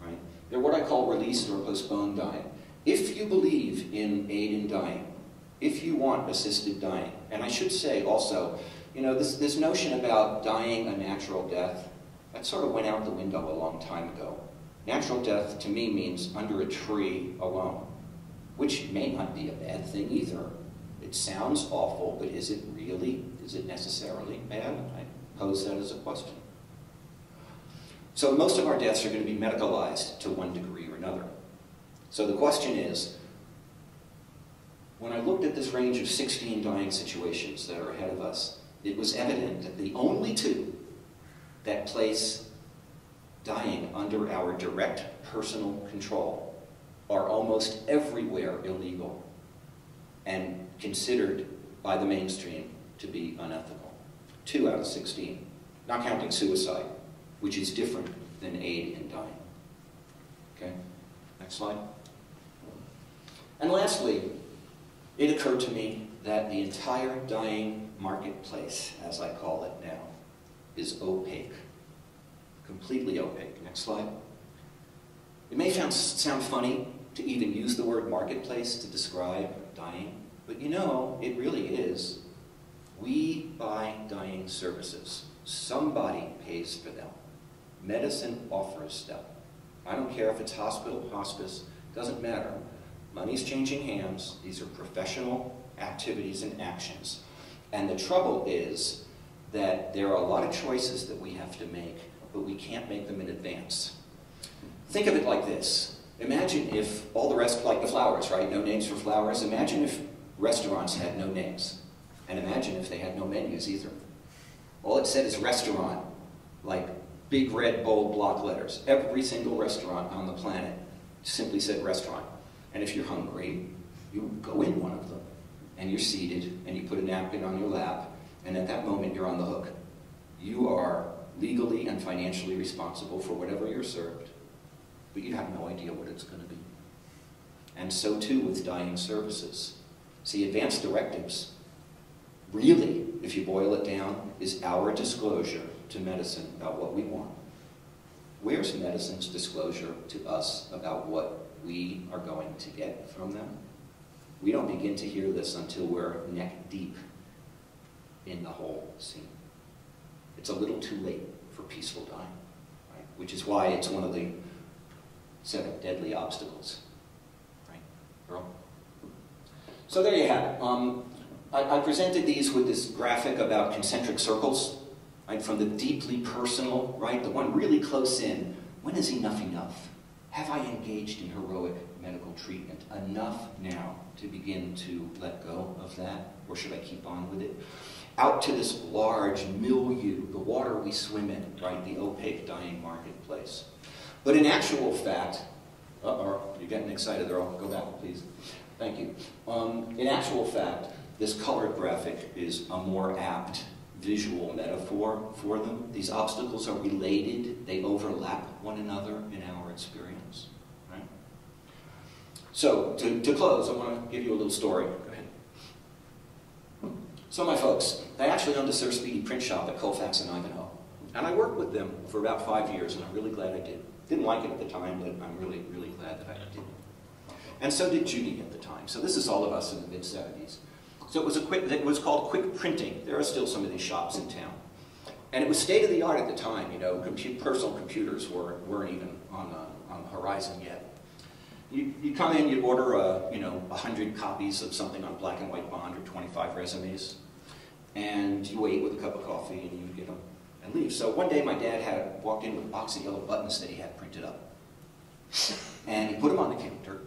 right? They're what I call released or postponed dying. If you believe in aid in dying, if you want assisted dying, and I should say also, you know, this notion about dying a natural death, that sort of went out the window a long time ago. Natural death to me means under a tree alone, which may not be a bad thing either. It sounds awful, but is it really? Is it necessarily bad? I pose that as a question. So most of our deaths are going to be medicalized to one degree or another. So the question is, when I looked at this range of 16 dying situations that are ahead of us, it was evident that the only two that place dying under our direct personal control are almost everywhere illegal and considered by the mainstream to be unethical. 2 out of 16, not counting suicide, which is different than aid in dying. Okay, next slide. And lastly, it occurred to me that the entire dying marketplace, as I call it now, is opaque. Completely opaque. Next slide. It may sound funny to even use the word marketplace to describe dying, but you know, it really is. We buy dying services. Somebody pays for them. Medicine offers them. I don't care if it's hospital, hospice, doesn't matter. Money's changing hands. These are professional activities and actions. And the trouble is that there are a lot of choices that we have to make, but we can't make them in advance. Think of it like this. Imagine if all the rest, like the flowers, right? No names for flowers. Imagine if restaurants had no names. And imagine if they had no menus either. All it said is restaurant, like big red bold block letters. Every single restaurant on the planet simply said restaurant. And if you're hungry, you go in one of them. And you're seated, and you put a napkin on your lap, and at that moment you're on the hook. You are legally and financially responsible for whatever you're served, but you have no idea what it's going to be. And so too with dying services. See, advance directives, really, if you boil it down, is our disclosure to medicine about what we want. Where's medicine's disclosure to us about what we are going to get from them? We don't begin to hear this until we're neck deep in the whole scene. It's a little too late for peaceful dying, right? Which is why it's one of the 7 deadly obstacles, right, Earl? So there you have it. I presented these with this graphic about concentric circles, right? From the deeply personal, right? The one really close in. When is enough enough? Have I engaged in heroic medical treatment enough now to begin to let go of that? Or should I keep on with it? Out to this large milieu, the water we swim in, right? The opaque dying marketplace. But in actual fact, you're getting excited there. Go back, please. Thank you. In actual fact, this colored graphic is a more apt visual metaphor for them. These obstacles are related. They overlap one another in our experience. Right? So, to close, I want to give you a little story. Go ahead. So my folks, I actually owned a Sir Speedy print shop at Colfax and Ivanhoe. And I worked with them for about 5 years, and I'm really glad I did. Didn't like it at the time, but I'm really, really glad that I did. And so did Judy at the time. So this is all of us in the mid-70s. So it was called quick printing. There are still some of these shops in town. And it was state-of-the-art at the time, you know, personal computers weren't even on the horizon yet. You come in, you order 100 copies of something on black and white bond or 25 resumes, and you wait with a cup of coffee and you get them and leave. So one day my dad walked in with a box of yellow buttons that he had printed up. And he put them on the counter,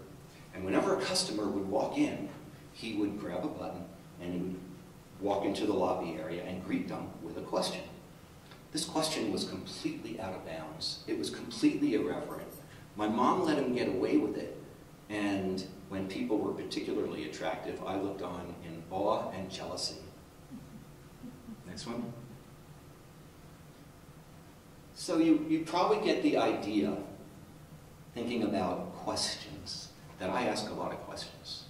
and whenever a customer would walk in, he would grab a button and he would walk into the lobby area and greet them with a question. This question was completely out of bounds. It was completely irreverent. My mom let him get away with it, and when people were particularly attractive, I looked on in awe and jealousy. Next one. So you probably get the idea, thinking about questions, that I ask a lot of questions.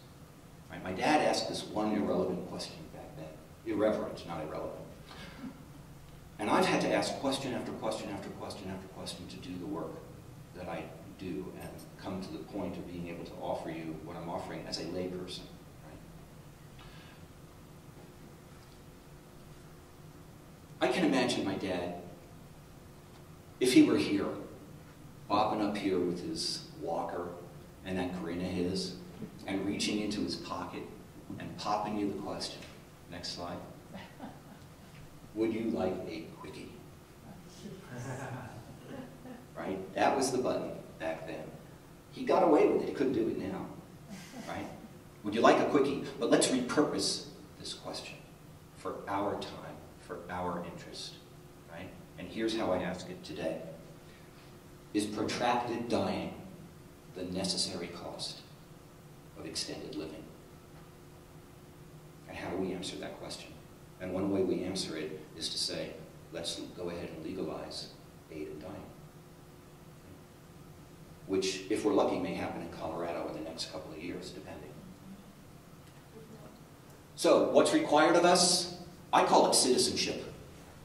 Right? My dad asked this one irrelevant question back then. Irreverent, not irrelevant. And I've had to ask question after question after question after question to do the work that I do and come to the point of being able to offer you what I'm offering as a layperson. Right? I can imagine my dad, if he were here, bopping up here with his walker and that grin of his, and reaching into his pocket and popping you the question. Next slide. Would you like a quickie? Right? That was the button back then. He got away with it. He couldn't do it now. Right? Would you like a quickie? But let's repurpose this question for our time, for our interest, right? And here's how I ask it today. Is protracted dying the necessary cost of extended living? And how do we answer that question? And one way we answer it is to say, let's go ahead and legalize aid in dying. Which, if we're lucky, may happen in Colorado in the next couple of years, depending. So, what's required of us? I call it citizenship,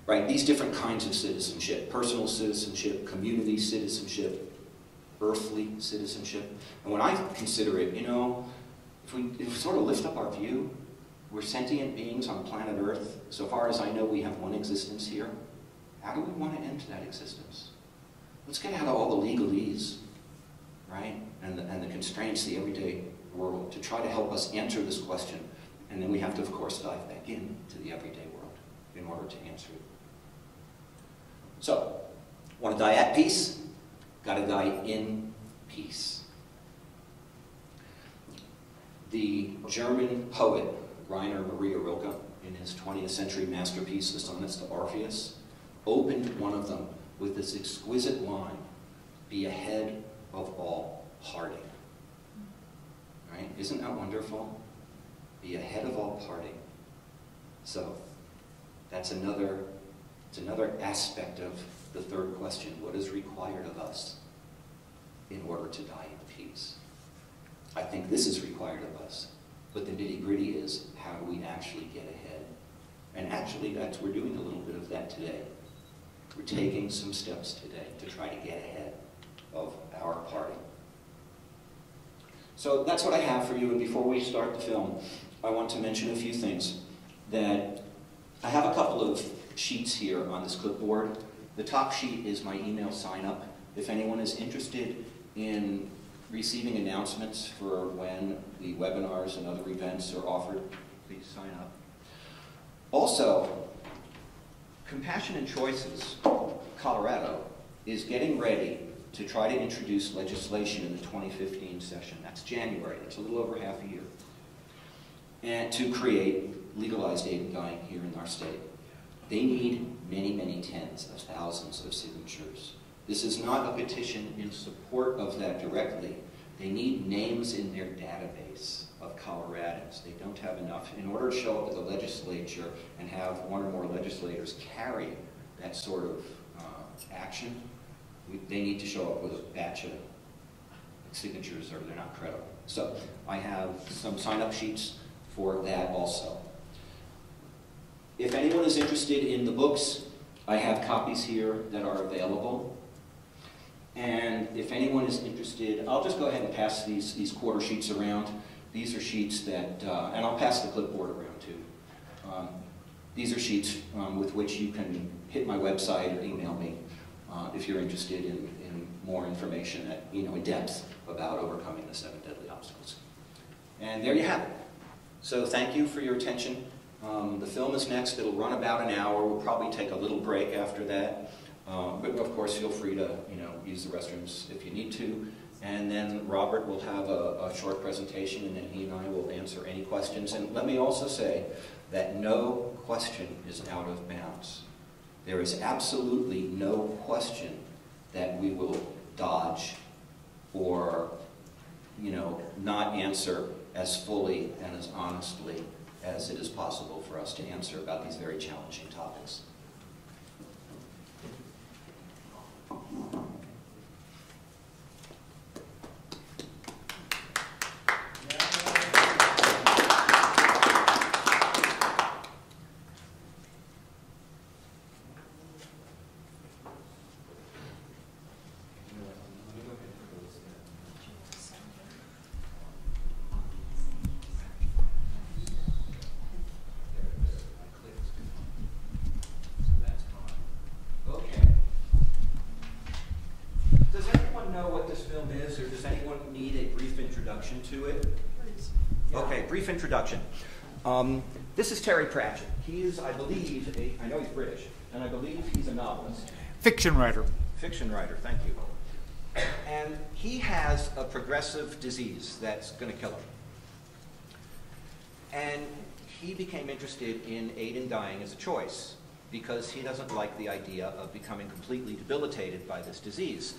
right? These different kinds of citizenship: personal citizenship, community citizenship, earthly citizenship. And when I consider it, you know, if we sort of lift up our view, we're sentient beings on planet Earth. So far as I know, we have one existence here. How do we want to end that existence? Let's get out of all the legalese, right? And the constraints of the everyday world to try to help us answer this question. And then we have to, of course, dive back into the everyday world in order to answer it. So, want to die at peace? Got to die in peace. The German poet Rainer Maria Rilke, in his 20th century masterpiece, The Sonnets to Orpheus, opened one of them with this exquisite line, "Be ahead of all parting." Right? Isn't that wonderful? Be ahead of all parting. So, that's another aspect of the third question. What is required of us in order to die in peace? I think this is required of us. But the nitty-gritty is, how do we actually get ahead? And actually, we're doing a little bit of that today. We're taking some steps today to try to get ahead of our parting. So that's what I have for you. And before we start the film, I want to mention a few things. That I have a couple of sheets here on this clipboard. The top sheet is my email sign-up. If anyone is interested in receiving announcements for when the webinars and other events are offered, please sign up. Also, Compassion and Choices, Colorado, is getting ready to try to introduce legislation in the 2015 session. That's January. That's a little over half a year. And to create legalized aid in dying here in our state. They need many, many tens of thousands of signatures. This is not a petition in support of that directly. They need names in their database of Coloradans. They don't have enough. In order to show up at the legislature and have one or more legislators carry that sort of action, they need to show up with a batch of signatures or they're not credible. So I have some sign-up sheets for that also. If anyone is interested in the books, I have copies here that are available. And if anyone is interested, I'll just go ahead and pass these quarter sheets around. These are sheets that, and I'll pass the clipboard around too. These are sheets with which you can hit my website or email me if you're interested in more information at, in depth about overcoming the 7 deadly obstacles. And there you have it. So thank you for your attention. The film is next. It'll run about an hour. We'll probably take a little break after that. But of course, feel free to use the restrooms if you need to. And then Robert will have a short presentation, and then he and I will answer any questions. And let me also say that no question is out of bounds. There is absolutely no question that we will dodge or not answer as fully and as honestly as it is possible for us to answer about these very challenging topics. Is, or does anyone need a brief introduction to it? Please. Yeah. Okay, brief introduction. This is Terry Pratchett. He is, I believe, I know he's British, and I believe he's a novelist. Fiction writer. Fiction writer, thank you. And he has a progressive disease that's going to kill him. And he became interested in aid in dying as a choice because he doesn't like the idea of becoming completely debilitated by this disease.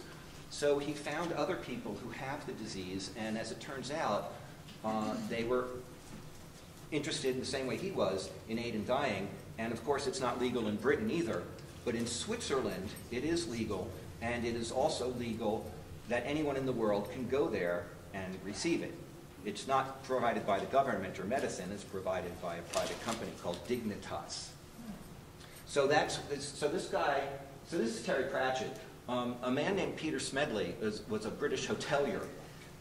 So he found other people who have the disease, and as it turns out, they were interested in the same way he was in aid in dying. And of course, it's not legal in Britain either, but in Switzerland, it is legal, and it is also legal that anyone in the world can go there and receive it. It's not provided by the government or medicine, it's provided by a private company called Dignitas. So this is Terry Pratchett. A man named Peter Smedley was a British hotelier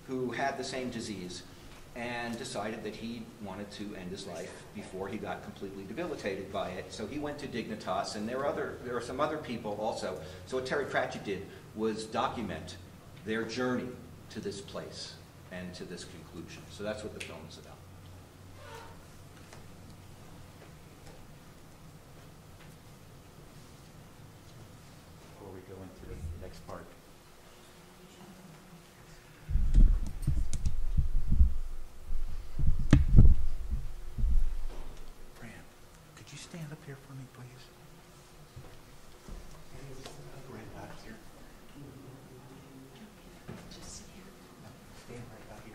who had the same disease and decided that he wanted to end his life before he got completely debilitated by it. So he went to Dignitas, and there are some other people also. So what Terry Pratchett did was document their journey to this place and to this conclusion. So that's what the film is about. Before we go into the next part. Fran, could you stand up here for me, please? Right out here. Stand right out here.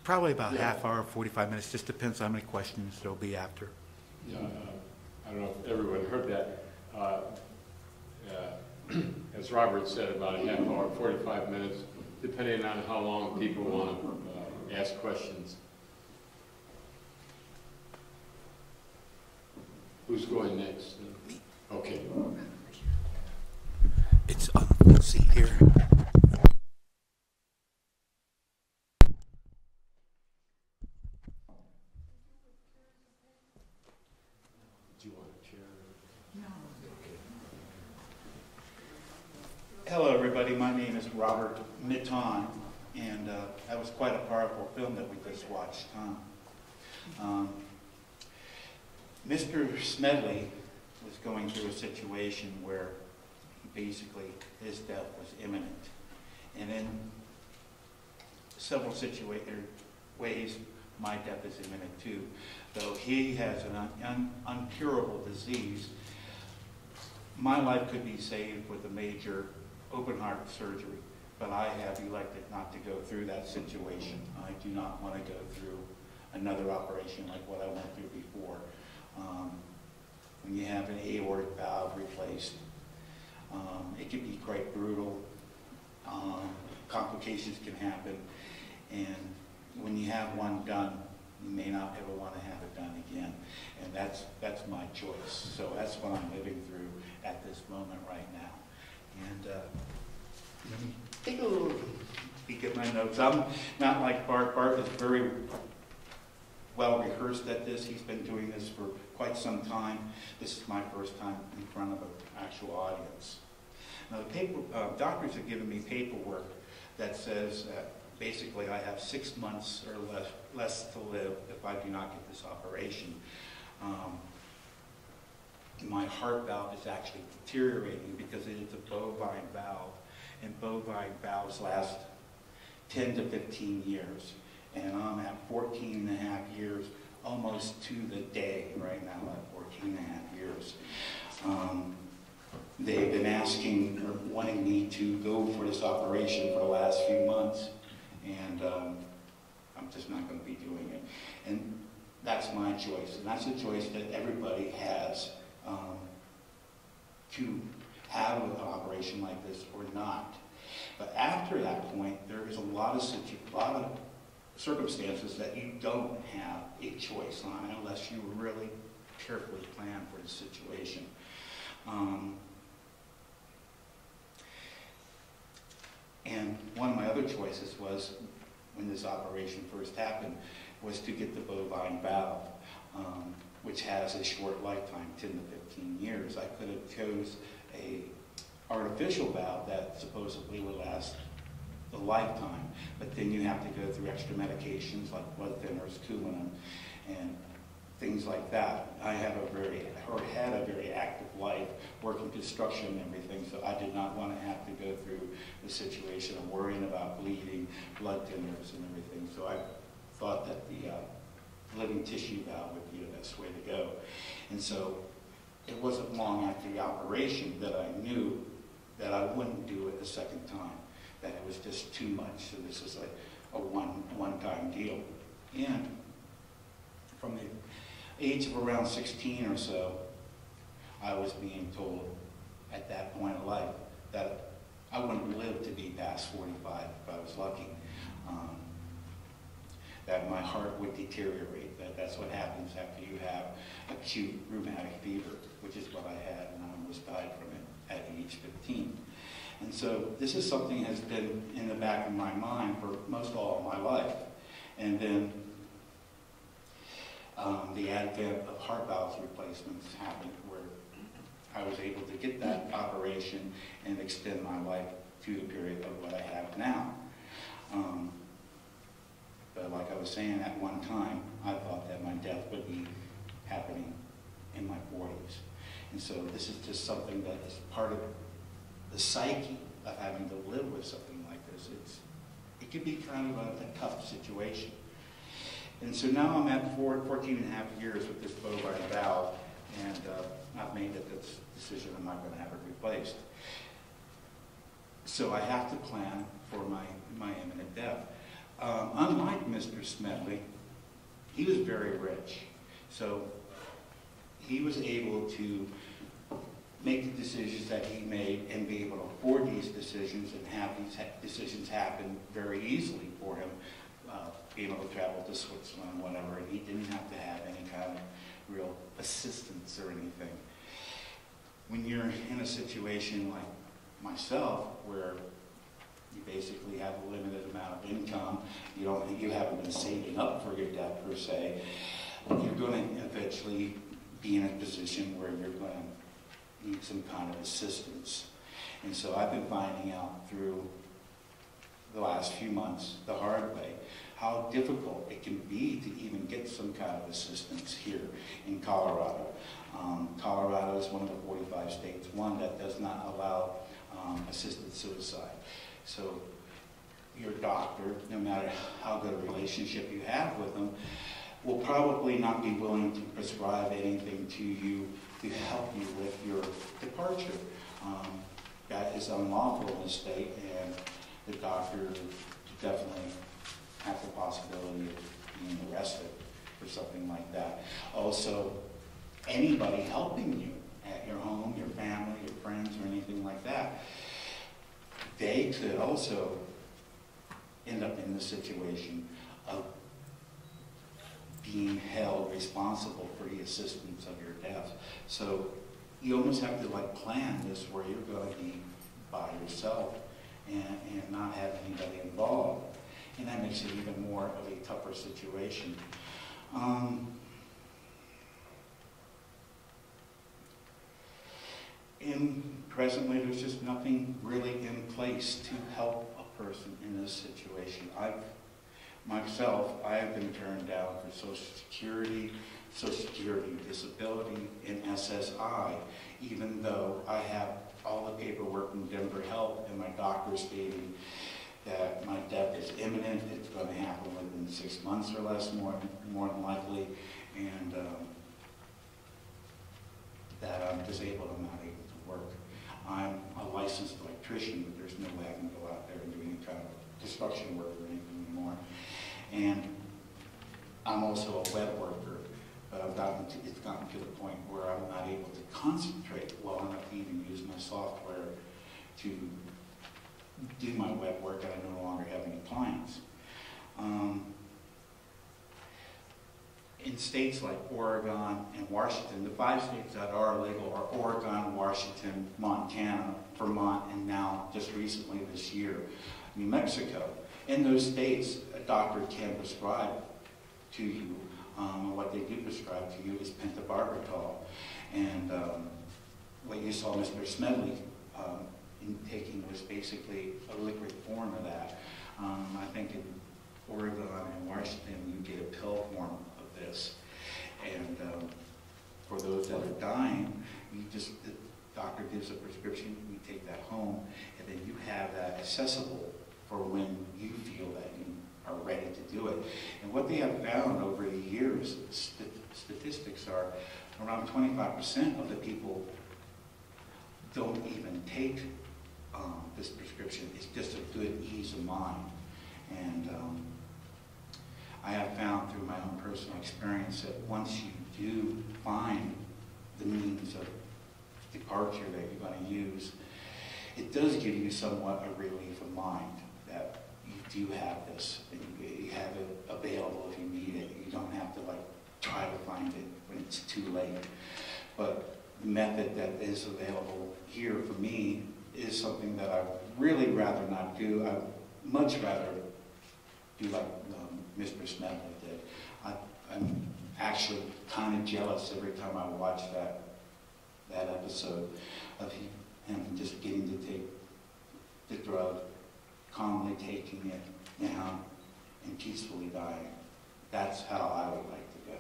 Probably about half hour, 45 minutes. Just depends how many questions there'll be after. Yeah, I don't know if everyone heard that. As Robert said, about a half hour, 45 minutes, depending on how long people want to ask questions. Who's going next? Okay. It's on the seat here. Hello, everybody. My name is Robert Mitton, and that was quite a powerful film that we just watched. Mr. Smedley was going through a situation where basically his death was imminent, and in several ways, my death is imminent too. Though he has an uncurable disease, my life could be saved with a major open heart surgery, but I have elected not to go through that situation. I do not want to go through another operation like what I went through before. When you have an aortic valve replaced, it can be quite brutal. Complications can happen, and when you have one done, you may not ever want to have it done again, and that's my choice. So that's what I'm living through at this moment right now. And let me take a little peek at my notes. I'm not like Bart. Bart is very well rehearsed at this. He's been doing this for quite some time. This is my first time in front of an actual audience. Now, the doctors have given me paperwork that says that basically I have 6 months or less to live if I do not get this operation. My heart valve is actually deteriorating because it is a bovine valve, and bovine valves last 10 to 15 years. And I'm at 14 and a half years, almost to the day right now at 14 and a half years. They've been asking or wanting me to go for this operation for the last few months, and I'm just not going to be doing it. And that's my choice, and that's a choice that everybody has. To have an operation like this or not. But after that point, there is a lot of circumstances that you don't have a choice on unless you really carefully plan for the situation. And one of my other choices was, when this operation first happened, was to get the bovine valve, which has a short lifetime, 10 to 15 years. I could have chose a artificial valve that supposedly would last a lifetime, but then you have to go through extra medications like blood thinners, Coumadin, and things like that. I have had a very active life, working construction and everything, so I did not want to have to go through the situation of worrying about bleeding, blood thinners, and everything. So I thought that the living tissue valve would be the best way to go. And so it wasn't long after the operation that I knew that I wouldn't do it a second time, that it was just too much. So this is like a one-time deal. And from the age of around 16 or so, I was being told at that point of life that I wouldn't live to be past 45 if I was lucky. That my heart would deteriorate. That's what happens after you have acute rheumatic fever, which is what I had, and I almost died from it at age 15. And so this is something that has been in the back of my mind for most all of my life. And then the advent of heart valve replacements happened, where I was able to get that operation and extend my life to the period of what I have now. But like I was saying, at one time, I thought that my death would be happening in my 40s. And so this is just something that is part of the psyche of having to live with something like this. It could be kind of a tough situation. And so now I'm at 14 and a half years with this bovine valve, and I've made that decision I'm not going to have it replaced. So I have to plan for my imminent death. Unlike Mr. Smedley, he was very rich. So he was able to make the decisions that he made and be able to afford these decisions and have these decisions happen very easily for him, being able to travel to Switzerland, whatever, and he didn't have to have any kind of real assistance or anything. When you're in a situation like myself, where you basically have a limited amount of income, you haven't been saving up for your debt per se, you're going to eventually be in a position where you're going to need some kind of assistance. And so I've been finding out through the last few months, the hard way, how difficult it can be to even get some kind of assistance here in Colorado. Colorado is one of the 45 states, one that does not allow assisted suicide. So your doctor, no matter how good a relationship you have with them, will probably not be willing to prescribe anything to you to help you with your departure. That is unlawful in the state, and the doctor definitely have the possibility of being arrested for something like that. Also, anybody helping you at your home, your family, your friends, or anything like that, they could also end up in the situation of being held responsible for the assistance of your death. So you almost have to plan this where you're going to be by yourself and not have anybody involved. And that makes it even more of a tougher situation. And presently, there's just nothing really in place to help a person in this situation. I have been turned down for Social Security Disability, and SSI, even though I have all the paperwork from Denver Health and my doctor stating that my death is imminent, it's going to happen within 6 months or less, more than likely, and that I'm disabled, I'm not able to work. I'm a licensed electrician, but there's no way I can go out there and do any kind of construction work or anything anymore. And I'm also a web worker, but it's gotten to the point where I'm not able to concentrate well enough to even use my software to do my web work, and I no longer have any clients. in states like Oregon and Washington, the 5 states that are legal are Oregon, Washington, Montana, Vermont, and now just recently this year, New Mexico. In those states, a doctor can prescribe to you, what they do prescribe to you is pentobarbital. And what you saw Mr. Smedley in taking was basically a liquid form of that. I think in Oregon and Washington, you get a pill form of this. And for those that are dying, the doctor gives a prescription, you take that home, and then you have that accessible for when you feel that you are ready to do it. And what they have found over the years, statistics are around 25% of the people don't even take this prescription. It's just a good ease of mind. And I have found through my own personal experience that once you do find the means of departure that you're going to use, it does give you somewhat a relief of mind that you do have this, and you have it available if you need it. You don't have to like try to find it when it's too late. But the method that is available here for me is something that I'd really rather not do. I'd much rather do like Mr. Smedley did. I'm actually kind of jealous every time I watch that episode of him just getting to take the drug, calmly taking it down, and peacefully dying. That's how I would like to go.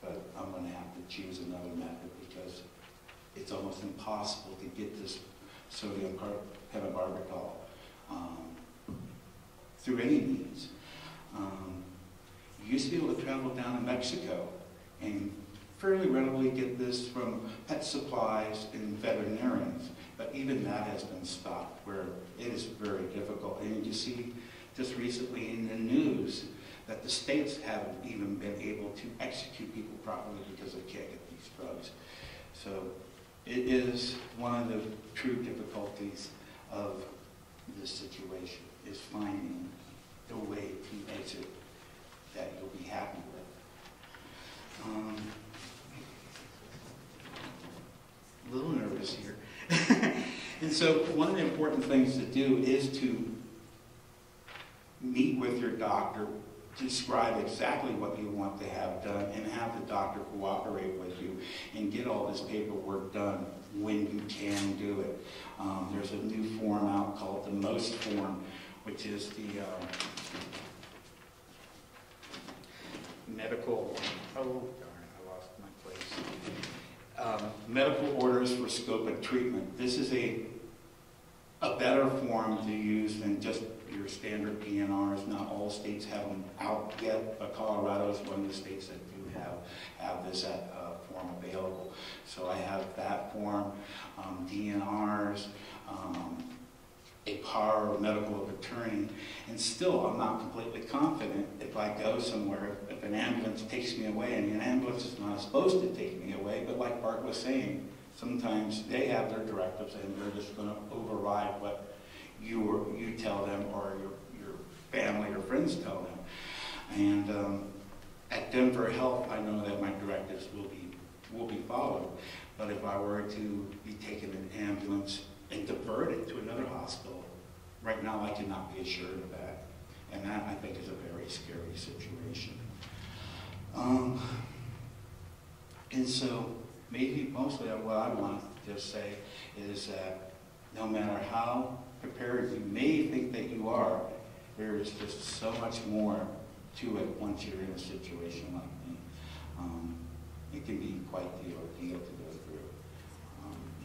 But I'm going to have to choose another method because it's almost impossible to get this sodium pentobarbital through any means. You used to be able to travel down to Mexico and fairly readily get this from pet supplies and veterinarians, but even that has been stopped where it is very difficult. And you see just recently in the news that the states haven't even been able to execute people properly because they can't get these drugs. So it is one of the true difficulties of this situation, is finding the way to exit that you'll be happy with. A little nervous here. And so one of the important things to do is to meet with your doctor, describe exactly what you want to have done, and have the doctor cooperate with you and get all this paperwork done when you can do it. There's a new form out called the MOST form, which is the medical, oh darn, I lost my place. Medical orders for scope of treatment. This is a better form to use than just your standard PNRs. Not all states have them out yet, but Colorado is one of the states that do have this form available. So I have that form, DNRs, a power of medical attorney, and still I'm not completely confident if I go somewhere, if an ambulance takes me away, and an ambulance is not supposed to take me away, but like Bart was saying, sometimes they have their directives and they're just going to override what you tell them or your family or friends tell them. And at Denver Health, I know that my directives will be followed, but if I were to be taken in an ambulance and diverted to another hospital, right now I cannot be assured of that. And that, I think, is a very scary situation. And so, maybe mostly what I want to just say is that no matter how prepared you may think that you are, there is just so much more to it once you're in a situation like me. It can be quite the ordeal to go through.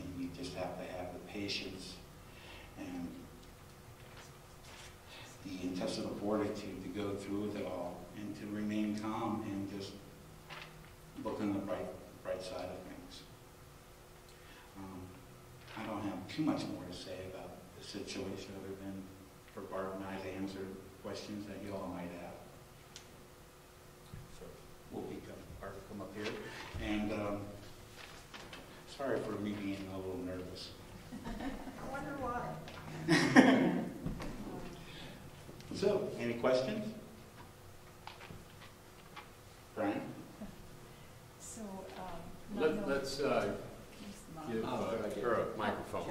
And you just have to have the patience and the intestinal fortitude to go through with it all and to remain calm and just look on the bright side of things. I don't have too much more to say about the situation other than for Bart and I to answer questions that you all might have. So we'll be Bart will come up here. And sorry for me being a little nervous. I wonder why. So, any questions? let's give her a microphone.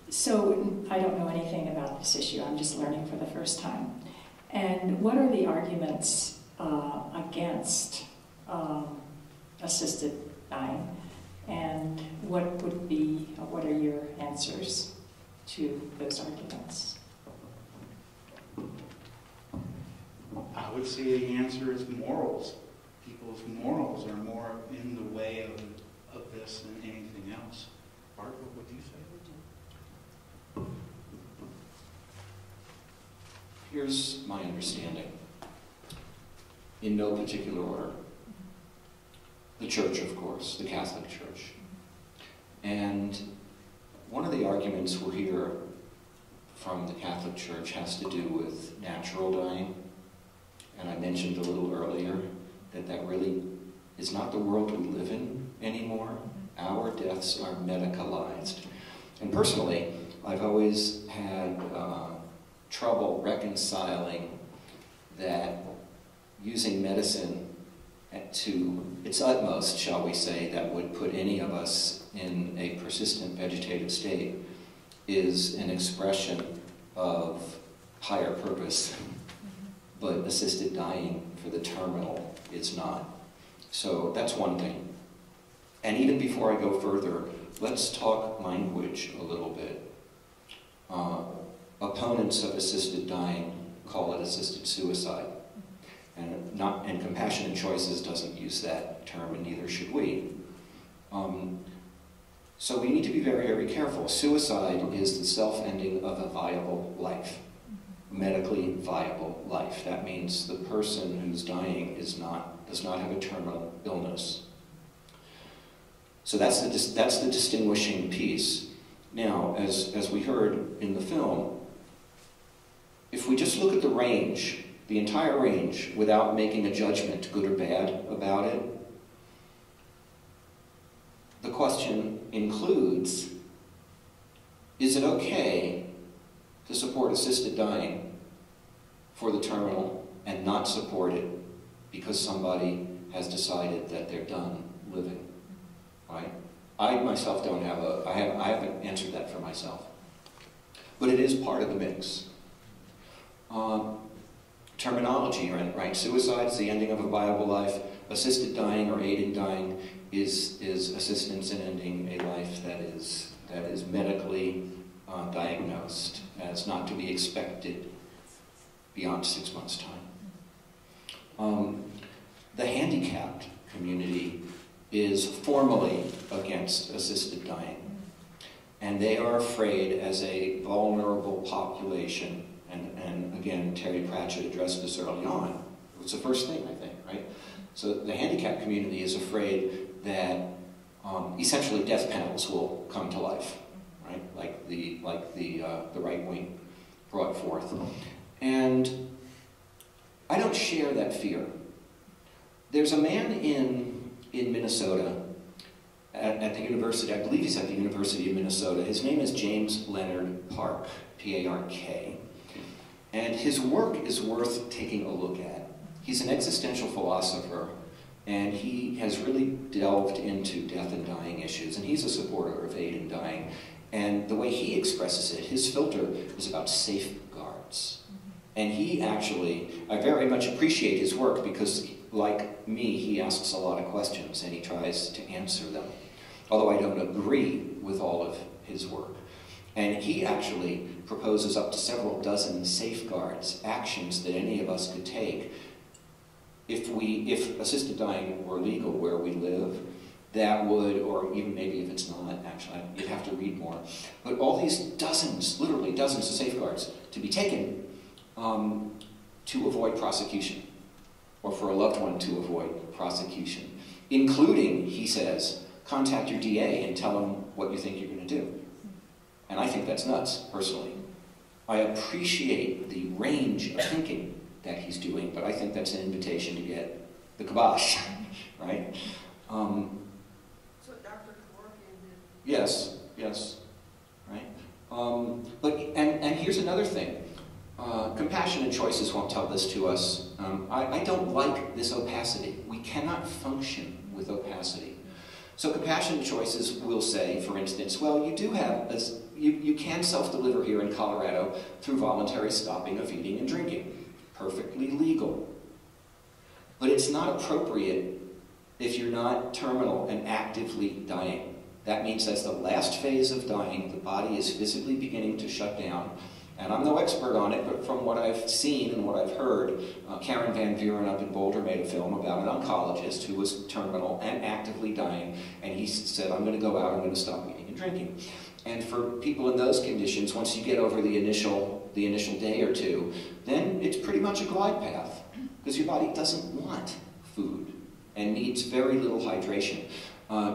So I don't know anything about this issue. I'm just learning for the first time. And what are the arguments against assisted dying? And what are your answers to those arguments? I would say the answer is morals. People's morals are more in the way of this than anything else. Bart, what would you say? Here's my understanding, in no particular order. The Church, of course, the Catholic Church. And one of the arguments we'll hear from the Catholic Church has to do with natural dying. And I mentioned a little earlier that that really is not the world we live in anymore. Our deaths are medicalized. And personally, I've always had trouble reconciling that using medicine to its utmost, shall we say, that would put any of us in a persistent vegetative state is an expression of higher purpose. But assisted dying for the terminal is not. So that's one thing. And even before I go further, let's talk language a little bit. Opponents of assisted dying call it assisted suicide. And Compassion and Choices doesn't use that term, and neither should we. So we need to be very, very careful. Suicide is the self-ending of a viable life. Medically viable life. That means the person who's dying does not have a terminal illness. So that's the distinguishing piece. Now, as we heard in the film, if we just look at the range, the entire range, without making a judgment, good or bad, about it, the question includes, is it okay to support assisted dying for the terminal and not support it because somebody has decided that they're done living, right? I myself don't have I haven't answered that for myself. But it is part of the mix. Terminology, right? Suicide is the ending of a viable life. Assisted dying or aided dying is assistance in ending a life that is medically diagnosed as not to be expected beyond 6 months' time. The handicapped community is formally against assisted dying. And they are afraid as a vulnerable population, and again, Terry Pratchett addressed this early on. It's the first thing, I think, right? So the handicapped community is afraid that essentially death panels will come to life, right? Like the right wing brought forth. And I don't share that fear. There's a man in Minnesota at the university, I believe he's at the University of Minnesota. His name is James Leonard Park, P-A-R-K. And his work is worth taking a look at. He's an existential philosopher, and he has really delved into death and dying issues, and he's a supporter of aid and dying. And the way he expresses it, his filter is about safeguards. And he actually, I very much appreciate his work because, like me, he asks a lot of questions and he tries to answer them. Although I don't agree with all of his work. And he actually proposes up to several dozen safeguards, actions that any of us could take if assisted dying were legal where we live. That would, or even maybe if it's not, actually, you'd have to read more. But all these dozens, literally dozens of safeguards to be taken to avoid prosecution, or for a loved one to avoid prosecution, including, he says, contact your DA and tell them what you think you're going to do. And I think that's nuts, personally. I appreciate the range of thinking that he's doing, but I think that's an invitation to get the kibosh, right? So Dr. Kevorkian did. Yes, yes, right? And here's another thing. Compassion and Choices won't tell this to us. I don't like this opacity. We cannot function with opacity. So compassionate choices will say, for instance, well, you do have, you can self-deliver here in Colorado through voluntary stopping of eating and drinking. Perfectly legal. But it's not appropriate if you're not terminal and actively dying. That means that's the last phase of dying. The body is physically beginning to shut down. And I'm no expert on it, but from what I've seen and what I've heard, Karen Van Buren up in Boulder made a film about an oncologist who was terminal and actively dying, and he said, I'm going to go out, I'm going to stop eating and drinking. And for people in those conditions, once you get over the initial day or two, then it's pretty much a glide path, because your body doesn't want food and needs very little hydration.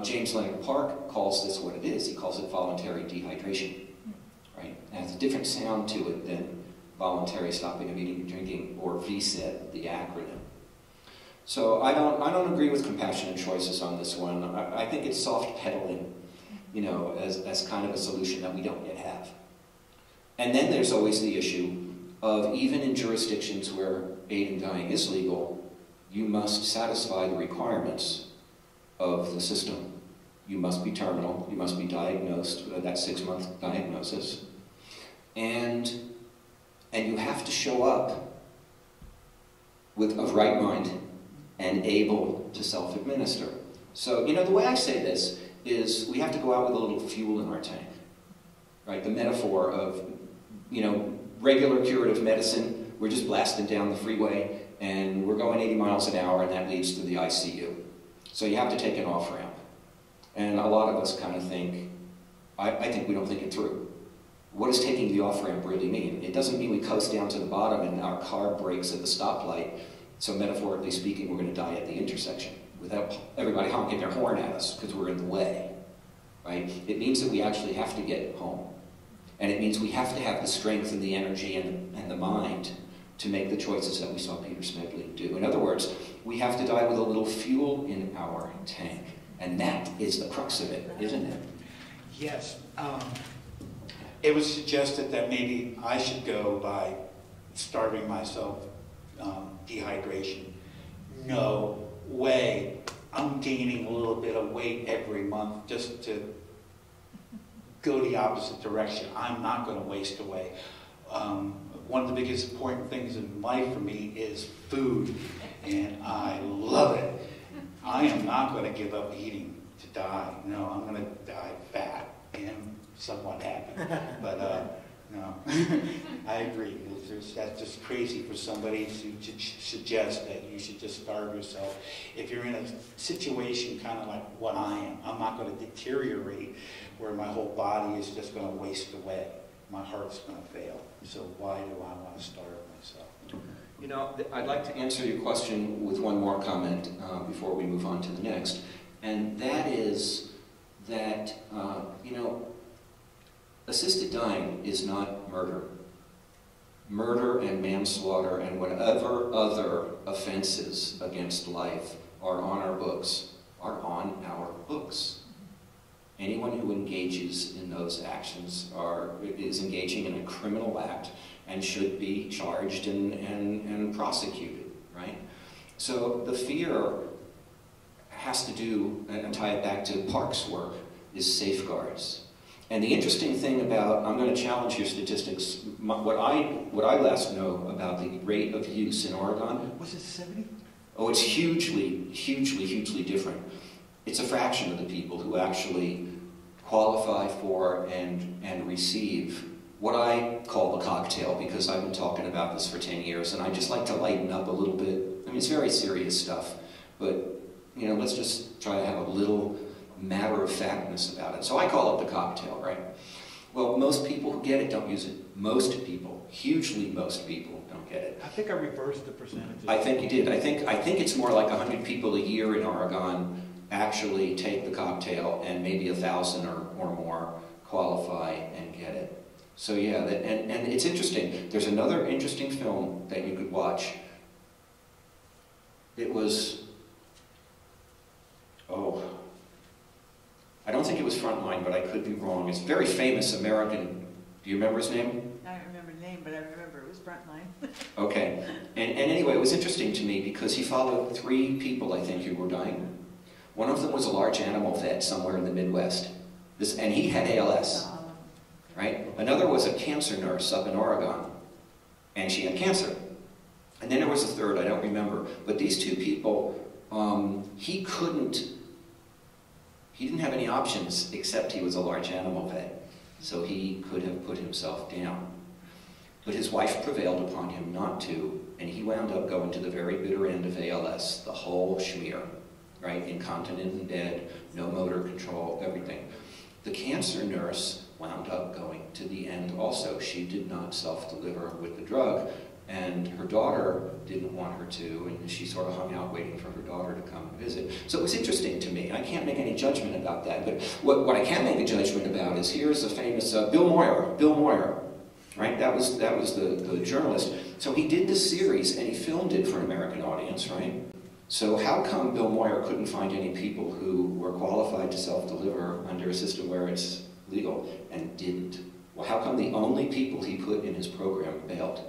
James Leonard Park calls this what it is. He calls it voluntary dehydration. Right? It has a different sound to it than voluntary stopping of eating and drinking, or VSED, the acronym. So I don't agree with compassionate choices on this one. I think it's soft pedaling, you know, as kind of a solution that we don't yet have. And then there's always the issue of, even in jurisdictions where aid and dying is legal, you must satisfy the requirements of the system. You must be terminal, you must be diagnosed, that 6-month diagnosis, and you have to show up of right mind and able to self-administer. So, you know, the way I say this is we have to go out with a little fuel in our tank, right? The metaphor of, you know, regular curative medicine, we're just blasting down the freeway and we're going 80 miles an hour and that leads to the ICU. So you have to take an off-ramp. And a lot of us kind of think, I think we don't think it through. What does taking the off-ramp really mean? It doesn't mean we coast down to the bottom and our car brakes at the stoplight, so metaphorically speaking, we're going to die at the intersection without everybody honking their horn at us because we're in the way, right? It means that we actually have to get home. And it means we have to have the strength and the energy and the mind to make the choices that we saw Peter Smedley do. In other words, we have to die with a little fuel in our tank. And that is the crux of it, isn't it? Yes. It was suggested that maybe I should go by starving myself, dehydration. No way. I'm gaining a little bit of weight every month just to go the opposite direction. I'm not going to waste away. One of the biggest important things in life for me is food, and I love it. I am not going to give up eating to die. No, I'm going to die fat and somewhat happy. But no, I agree. That's just crazy for somebody to suggest that you should just starve yourself. If you're in a situation kind of like what I am, I'm not going to deteriorate where my whole body is just going to waste away. My heart's going to fail. So why do I want to starve myself? You know, I'd like to answer your question with one more comment before we move on to the next. And that is that, you know, assisted dying is not murder. Murder and manslaughter and whatever other offenses against life are on our books, Anyone who engages in those actions is engaging in a criminal act and should be charged and prosecuted, right? So the fear has to do, and tie it back to Park's work, is safeguards. And the interesting thing about, I'm going to challenge your statistics, what I last know about the rate of use in Oregon. Was it 70? Oh, it's hugely, hugely, hugely different. It's a fraction of the people who actually qualify for and receive what I call the cocktail, because I've been talking about this for 10 years, and I just like to lighten up a little bit. I mean, it's very serious stuff, but, you know, let's just try to have a little matter-of-factness about it. So I call it the cocktail, right? Well, most people who get it don't use it. Most people, hugely most people, don't get it. I think I reversed the percentages. I think you did. I think it's more like 100 people a year in Oregon actually take the cocktail, and maybe 1,000 or more qualify and get it. So yeah, and it's interesting. There's another interesting film that you could watch. It was, I don't think it was Frontline, but I could be wrong. It's a very famous American. Do you remember his name? I don't remember the name, but I remember it was Frontline. And anyway, it was interesting to me because he followed 3 people, I think, who were dying. One of them was a large animal vet somewhere in the Midwest. And he had ALS, right? Another was a cancer nurse up in Oregon, and she had cancer. And then there was a third, I don't remember. But these two people, he didn't have any options except he was a large animal vet. So he could have put himself down. But his wife prevailed upon him not to, and he wound up going to the very bitter end of ALS, the whole schmear, right? Incontinent in bed, no motor control, everything. The cancer nurse wound up going to the end also. She did not self-deliver with the drug, and her daughter didn't want her to, and she sort of hung out waiting for her daughter to come and visit. So it was interesting to me. I can't make any judgment about that, but what I can make a judgment about is here's a famous Bill Moyer, right? That was the journalist. So he did this series, and he filmed it for an American audience, right? So how come Bill Moyer couldn't find any people who were qualified to self-deliver under a system where it's legal, and didn't? Well, how come the only people he put in his program bailed?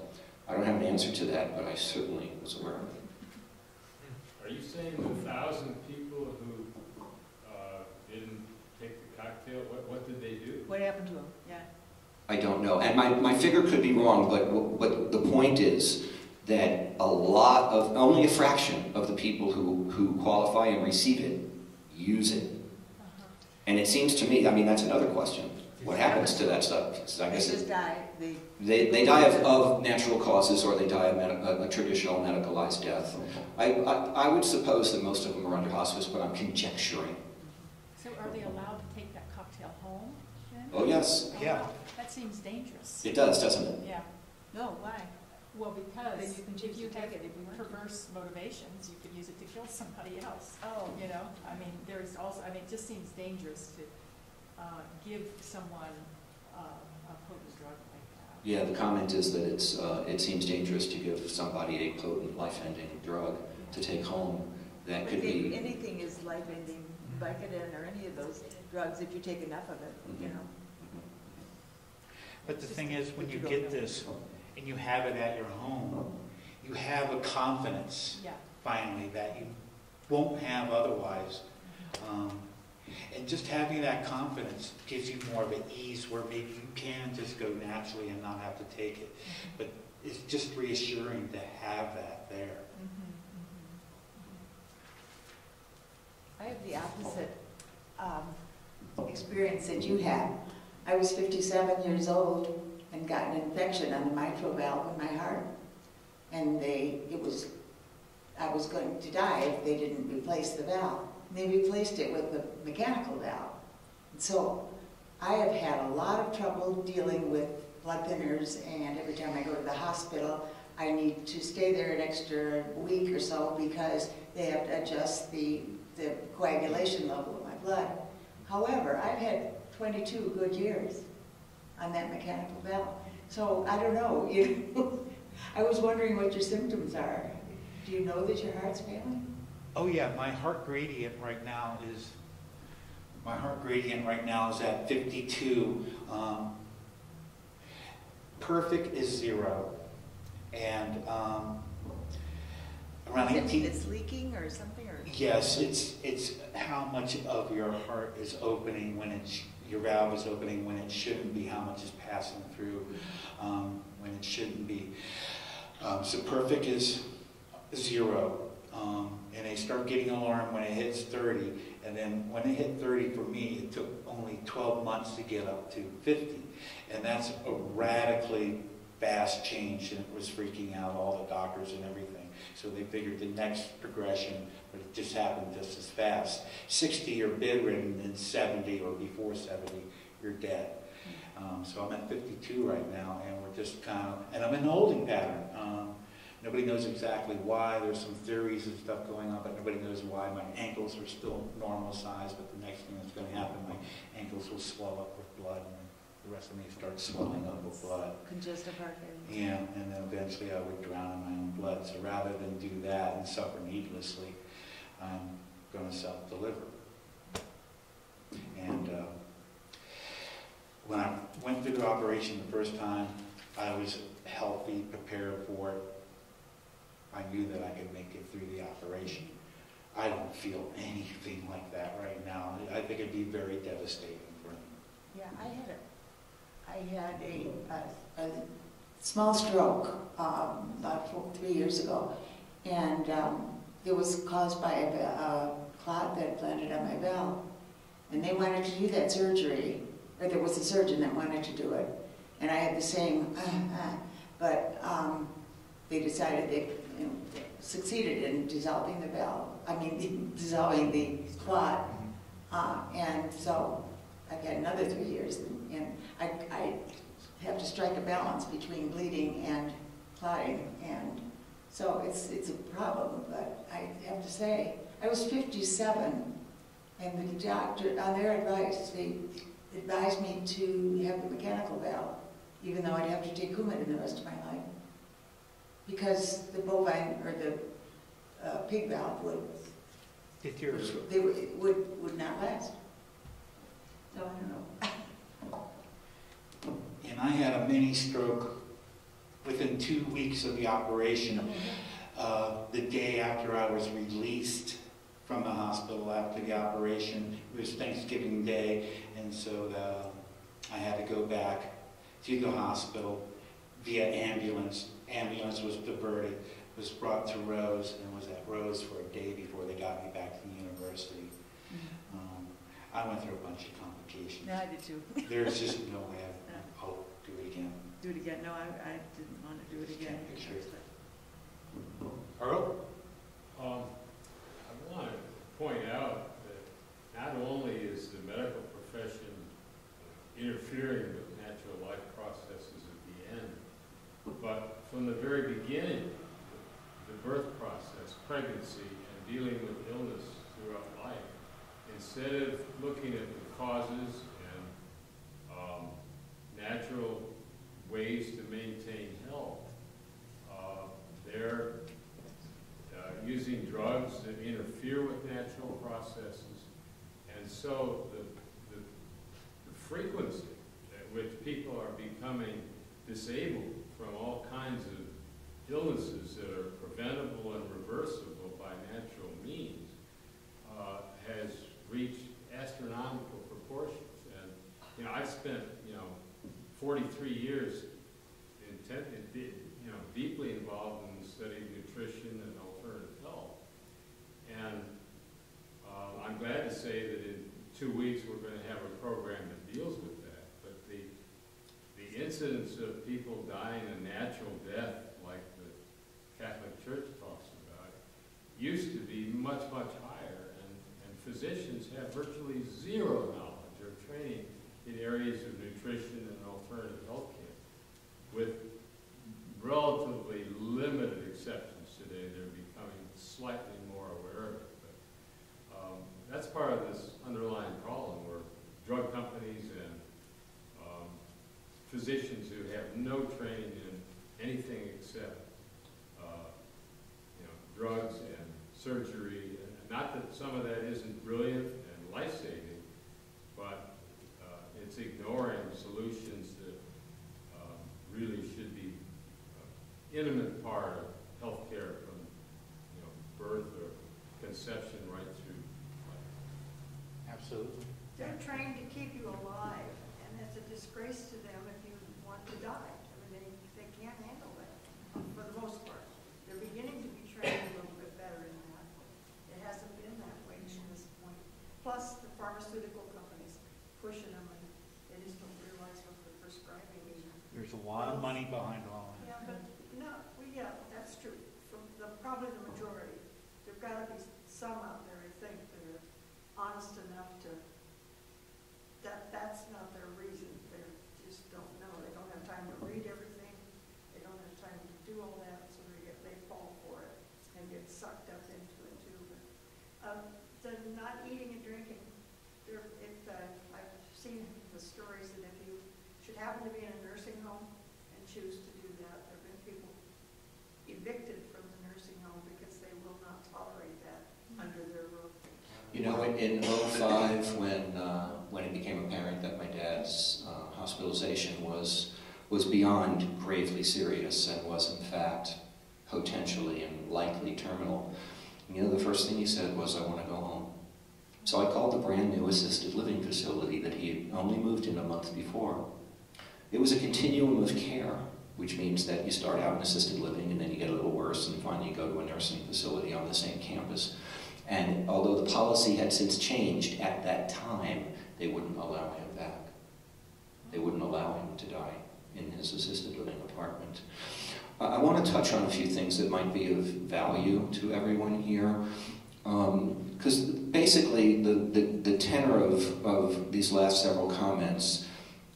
I don't have an answer to that, but I certainly was aware of it. Are you saying the 1,000 people who didn't take the cocktail, what did they do? What happened to him? Yeah. I don't know, and my figure could be wrong, but the point is that only a fraction of the people who qualify and receive it use it. And it seems to me, I mean, that's another question. What happens to that stuff? I guess They just die. they die of natural causes, or they die of a traditional medicalized death. I would suppose that most of them are under hospice, but I'm conjecturing. So are they allowed to take that cocktail home then? Oh, yes. Yeah. That seems dangerous. It does, doesn't it? Yeah. No, why? Well, because Then you can choose if you to have take it if you want to. perverse motivations, you could use it to kill somebody else. Oh. You know, I mean, there's also, I mean, it just seems dangerous to give someone a potent drug like that. Yeah, the comment is that it seems dangerous to give somebody a potent life-ending drug to take home. That could be... Anything is life-ending, Vicodin or any of those drugs, if you take enough of it, you know. But the thing is, when you get this and you have it at your home, you have a confidence, Yeah. finally, that you won't have otherwise. And just having that confidence gives you more of an ease where maybe you can just go naturally and not have to take it. But it's just reassuring to have that there. I have the opposite experience that you had. I was 57 years old and got an infection on the mitral valve in my heart. And I was going to die if they didn't replace the valve. And they replaced it with a mechanical valve. So I have had a lot of trouble dealing with blood thinners, and every time I go to the hospital, I need to stay there an extra week or so because they have to adjust the coagulation level of my blood. However, I've had 22 good years on that mechanical valve. So I don't know, I was wondering what your symptoms are. Do you know that your heart's failing? Oh yeah, my heart gradient right now is at 52. Perfect is 0, and around 18. It's leaking or something, or? Yes, it's how much of your heart is opening when your valve is opening when it shouldn't be, how much is passing through when it shouldn't be. So perfect is 0. And they start getting alarmed when it hits 30, and then when it hit 30 for me, it took only 12 months to get up to 50, and that's a radically fast change, and it was freaking out all the doctors and everything. So they figured the next progression, but it just happened just as fast. 60, you're bedridden, and 70 or before 70, you're dead. So I'm at 52 right now, and we're just kind of, and I'm in a holding pattern. Nobody knows exactly why. There's some theories and stuff going on, but nobody knows why. My ankles are still normal size, but the next thing that's going to happen, my ankles will swell up with blood, and the rest of me starts swelling up with blood. Congestive heart failure. Yeah, and then eventually I would drown in my own blood. So rather than do that and suffer needlessly, I'm going to self-deliver. And when I went through the operation the first time, I was healthy, prepared for it. I knew that I could make it through the operation. I don't feel anything like that right now. I think it'd be very devastating for him. Yeah, I had a small stroke about 3 years ago, and it was caused by a clot that planted on my valve. And they wanted to do that surgery, or there was a surgeon that wanted to do it. And I had the same, but they decided they succeeded in dissolving the valve, dissolving the clot. And so I've had another 3 years, and I have to strike a balance between bleeding and clotting, and so it's a problem. But I have to say, I was 57, and the doctor, on their advice, they advised me to have the mechanical valve, even though I'd have to take Coumadin the rest of my life, because the bovine or the pig valve would not last. So I don't know. And I had a mini stroke within 2 weeks of the operation. The day after I was released from the hospital after the operation, it was Thanksgiving Day, and so I had to go back to the hospital via ambulance. Ambulance was diverted, was brought to Rose, and was at Rose for a day before they got me back to the university. I went through a bunch of complications. No, I did too. There's just no way I'll do it again. Do it again? No, I didn't want to do it again. Picture it. Earl? I want to point out that not only is the medical profession interfering with natural life processes at the end, but from the very beginning, the birth process, pregnancy, and dealing with illness throughout life, instead of looking at the causes and natural ways to maintain health, they're using drugs that interfere with natural processes, and so the frequency at which people are becoming disabled from all kinds of illnesses that are preventable and reversible by natural means has reached astronomical proportions. And I've spent 43 years deeply involved in the study of nutrition and alternative health. And I'm glad to say that in 2 weeks we're going to have a program that deals with that. But the incidence of people dying a natural death, like the Catholic Church talks about, used to be much, much higher. And physicians have virtually zero knowledge or training in areas of nutrition and alternative health care. With relatively limited exceptions today, they're becoming slightly more aware of it. But that's part of this underlying problem where drug companies and physicians who have no training in anything except drugs and surgery, and not that some of that isn't brilliant and life-saving, but it's ignoring solutions that really should be intimate part of healthcare from birth or conception right through life. Absolutely. They're trained to keep you alive, and it's a disgrace to them if you want to die. They can't handle that for the most part. They're beginning to be trained a little bit better in that. It hasn't been that way to this point. Plus, the pharmaceutical companies pushing them, and they just don't realize what they're prescribing either. There's a lot of money behind all that. Yeah, but that's true. Probably the majority. There've got to be some out there, I think, that are honest enough to, that's not their reason. They just don't know. They don't have time to read everything. They don't have time to do all that, so they fall for it and get sucked up into it too. But the not eating and drinking, I've seen the stories that if you should happen to be in a nursing home and choose to do that, there have been people evicted from the nursing home because they will not tolerate that under their roof. In 2005, when it became apparent that my dad's hospitalization was beyond gravely serious and was in fact potentially and likely terminal, And you know, the first thing he said was, I want to go home. So I called the brand new assisted living facility that he had only moved in a month before. It was a continuum of care, which means that you start out in assisted living and then you get a little worse and finally you go to a nursing facility on the same campus. And although the policy had since changed, at that time, they wouldn't allow him back. They wouldn't allow him to die in his assisted living apartment. I want to touch on a few things that might be of value to everyone here. Because basically, the tenor of these last several comments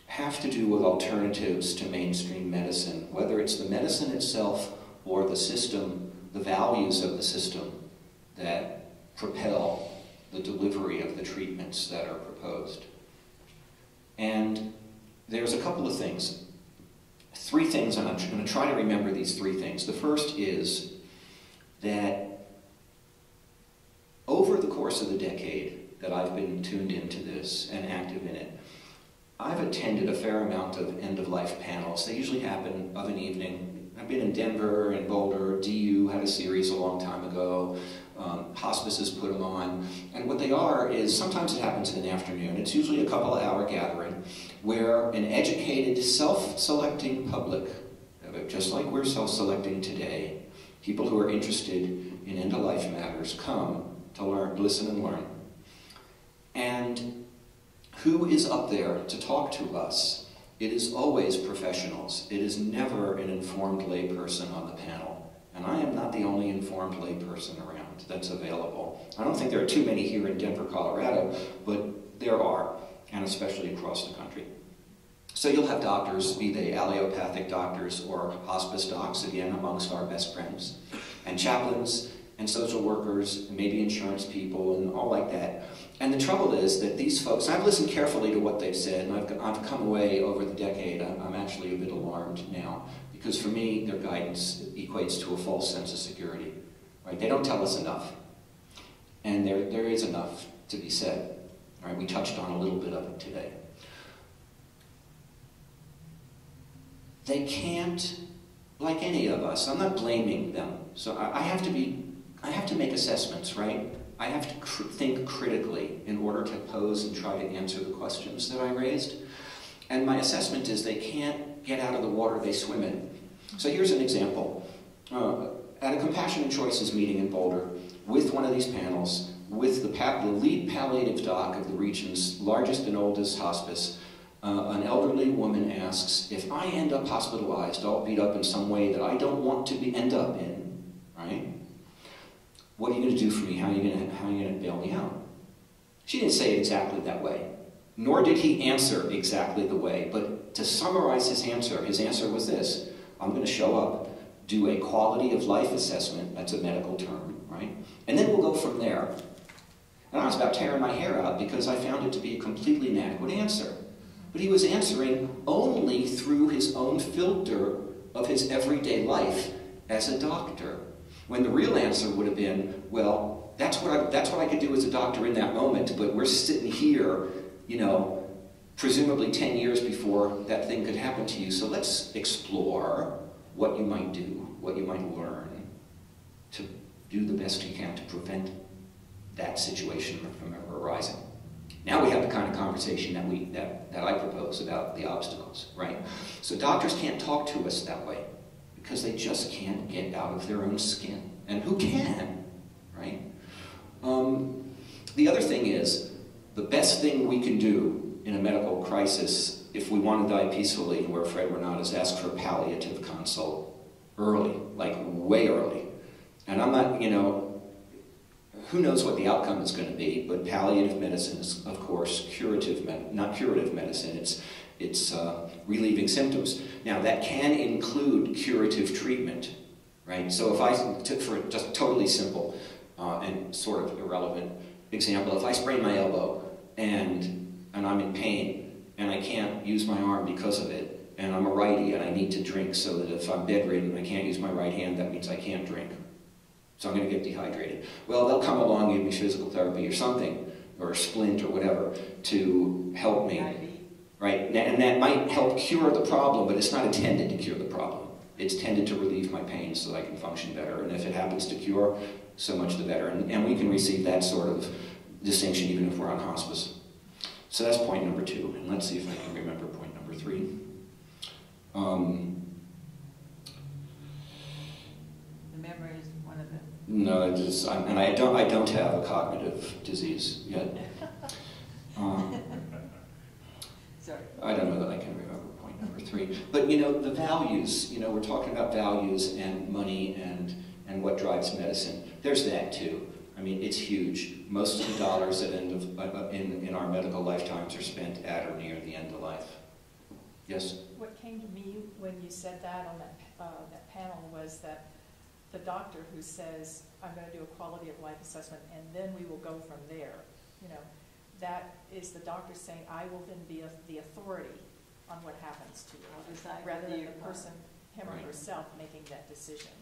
have to do with alternatives to mainstream medicine, whether it's the medicine itself or the system, the values of the system that propel the delivery of the treatments that are proposed. And there's a couple of things. 3 things, and I'm going to try to remember these 3 things. The first is that over the course of the decade that I've been tuned into this and active in it, I've attended a fair amount of end-of-life panels. They usually happen of an evening. I've been in Denver and Boulder. DU had a series a long time ago. Hospices put them on. And what they are is, sometimes it happens in an afternoon. It's usually a couple-hour gathering where an educated, self-selecting public, just like we're self-selecting today, people who are interested in end-of-life matters come to learn, listen and learn. And who is up there to talk to us? It is always professionals. It is never an informed layperson on the panel. And I am not the only informed layperson around that's available. I don't think there are too many here in Denver, Colorado, but there are, and especially across the country. So you'll have doctors, be they allopathic doctors or hospice docs, again, amongst our best friends, and chaplains, and social workers, and maybe insurance people, and all like that. And the trouble is that these folks, I've listened carefully to what they've said, and I've come away over the decade, I'm actually a bit alarmed now, because for me, their guidance equates to a false sense of security. Right? They don't tell us enough. And there is enough to be said. All right? We touched on a little bit of it today. They can't, like any of us, I'm not blaming them. So I have to make assessments, right? I have to think critically in order to pose and try to answer the questions that I raised. And my assessment is they can't get out of the water they swim in. So here's an example. At a Compassion & Choices meeting in Boulder, with one of these panels, with the lead palliative doc of the region's largest and oldest hospice, an elderly woman asks, if I end up hospitalized, all beat up in some way that I don't want to end up in, right? What are you going to do for me? How are you going to bail me out? She didn't say it exactly that way, nor did he answer exactly the way, but to summarize his answer was this: I'm going to show up, do a quality of life assessment, that's a medical term, right? And then we'll go from there. And I was about tearing my hair out because I found it to be a completely inadequate answer. But he was answering only through his own filter of his everyday life as a doctor. When the real answer would have been, well, that's what I could do as a doctor in that moment, but we're sitting here, you know, presumably 10 years before that thing could happen to you, so let's explore what you might do, what you might learn to do the best you can to prevent that situation from ever arising. Now we have the kind of conversation that I propose about the obstacles, right? So doctors can't talk to us that way because they just can't get out of their own skin. And who can, right? The other thing is, the best thing we can do in a medical crisis, if we want to die peacefully, and we're afraid we're not, is ask for a palliative consult early, like way early. And I'm not, you know, who knows what the outcome is going to be, but palliative medicine is, of course, not curative medicine. It's relieving symptoms. Now, that can include curative treatment, right? So if I took, for just totally simple and sort of irrelevant example, if I sprain my elbow and I'm in pain and I can't use my arm because of it, and I'm a righty and I need to drink, so that if I'm bedridden and I can't use my right hand, that means I can't drink. So I'm going to get dehydrated. Well, they'll come along, give me physical therapy or something, or a splint or whatever, to help me. Right? And that might help cure the problem, but it's not intended to cure the problem. It's tended to relieve my pain so that I can function better. And if it happens to cure, so much the better. And we can receive that sort of distinction even if we're on hospice. So that's point number 2. And let's see if I can remember point number 3. The memory is one of them. No, and I don't have a cognitive disease yet. Sorry. I don't know that I can remember point number 3. But you know, the values, you know, we're talking about values and money and what drives medicine. There's that too. I mean, it's huge. Most of the dollars at end of, in our medical lifetimes are spent at or near the end of life. Yes? What came to me when you said that on that panel was that the doctor who says, I'm going to do a quality of life assessment and then we will go from there, you know, that is the doctor saying, I will then be the authority on what happens to you, rather than the person, him or herself, making that decision.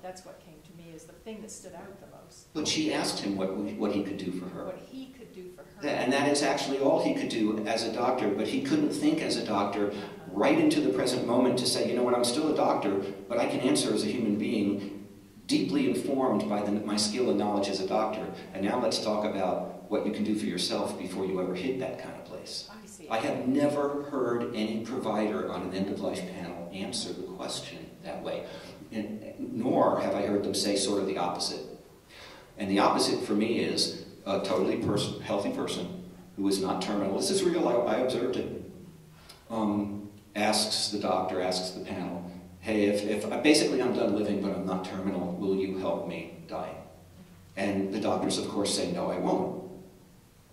That's what came to me as the thing that stood out the most. But she asked him what he could do for her. What he could do for her. And that is actually all he could do as a doctor, but he couldn't think as a doctor right into the present moment to say, you know what, I'm still a doctor, but I can answer as a human being, deeply informed by my skill and knowledge as a doctor. And now let's talk about what you can do for yourself before you ever hit that kind of place. I see. I have never heard any provider on an end-of-life panel answer the question that way. Nor have I heard them say sort of the opposite. And the opposite for me is a totally healthy person who is not terminal. This is real, I observed it. Asks the doctor, asks the panel, hey, if basically I'm done living but I'm not terminal, will you help me die? And the doctors, of course, say, no, I won't.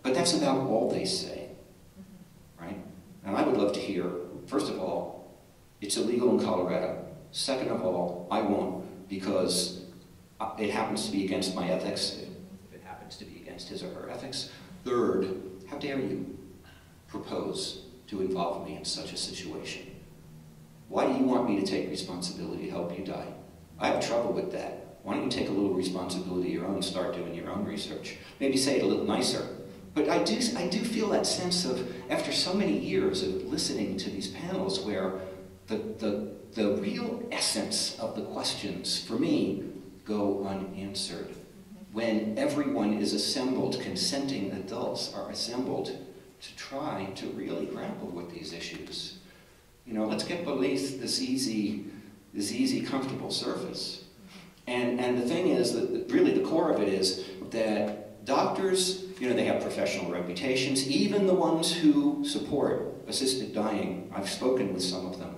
But that's about all they say, right? And I would love to hear, first of all, it's illegal in Colorado. Second of all, I won't because it happens to be against my ethics, if it happens to be against his or her ethics. Third, how dare you propose to involve me in such a situation? Why do you want me to take responsibility to help you die? I have trouble with that. Why don't you take a little responsibility of your own and start doing your own research? Maybe say it a little nicer. But I do feel that sense of, after so many years of listening to these panels where the real essence of the questions, for me, go unanswered. When everyone is assembled, consenting adults are assembled to try to really grapple with these issues. You know, let's get beneath this easy, comfortable surface. And the thing is that really the core of it is that doctors, you know, they have professional reputations, even the ones who support assisted dying. I've spoken with some of them.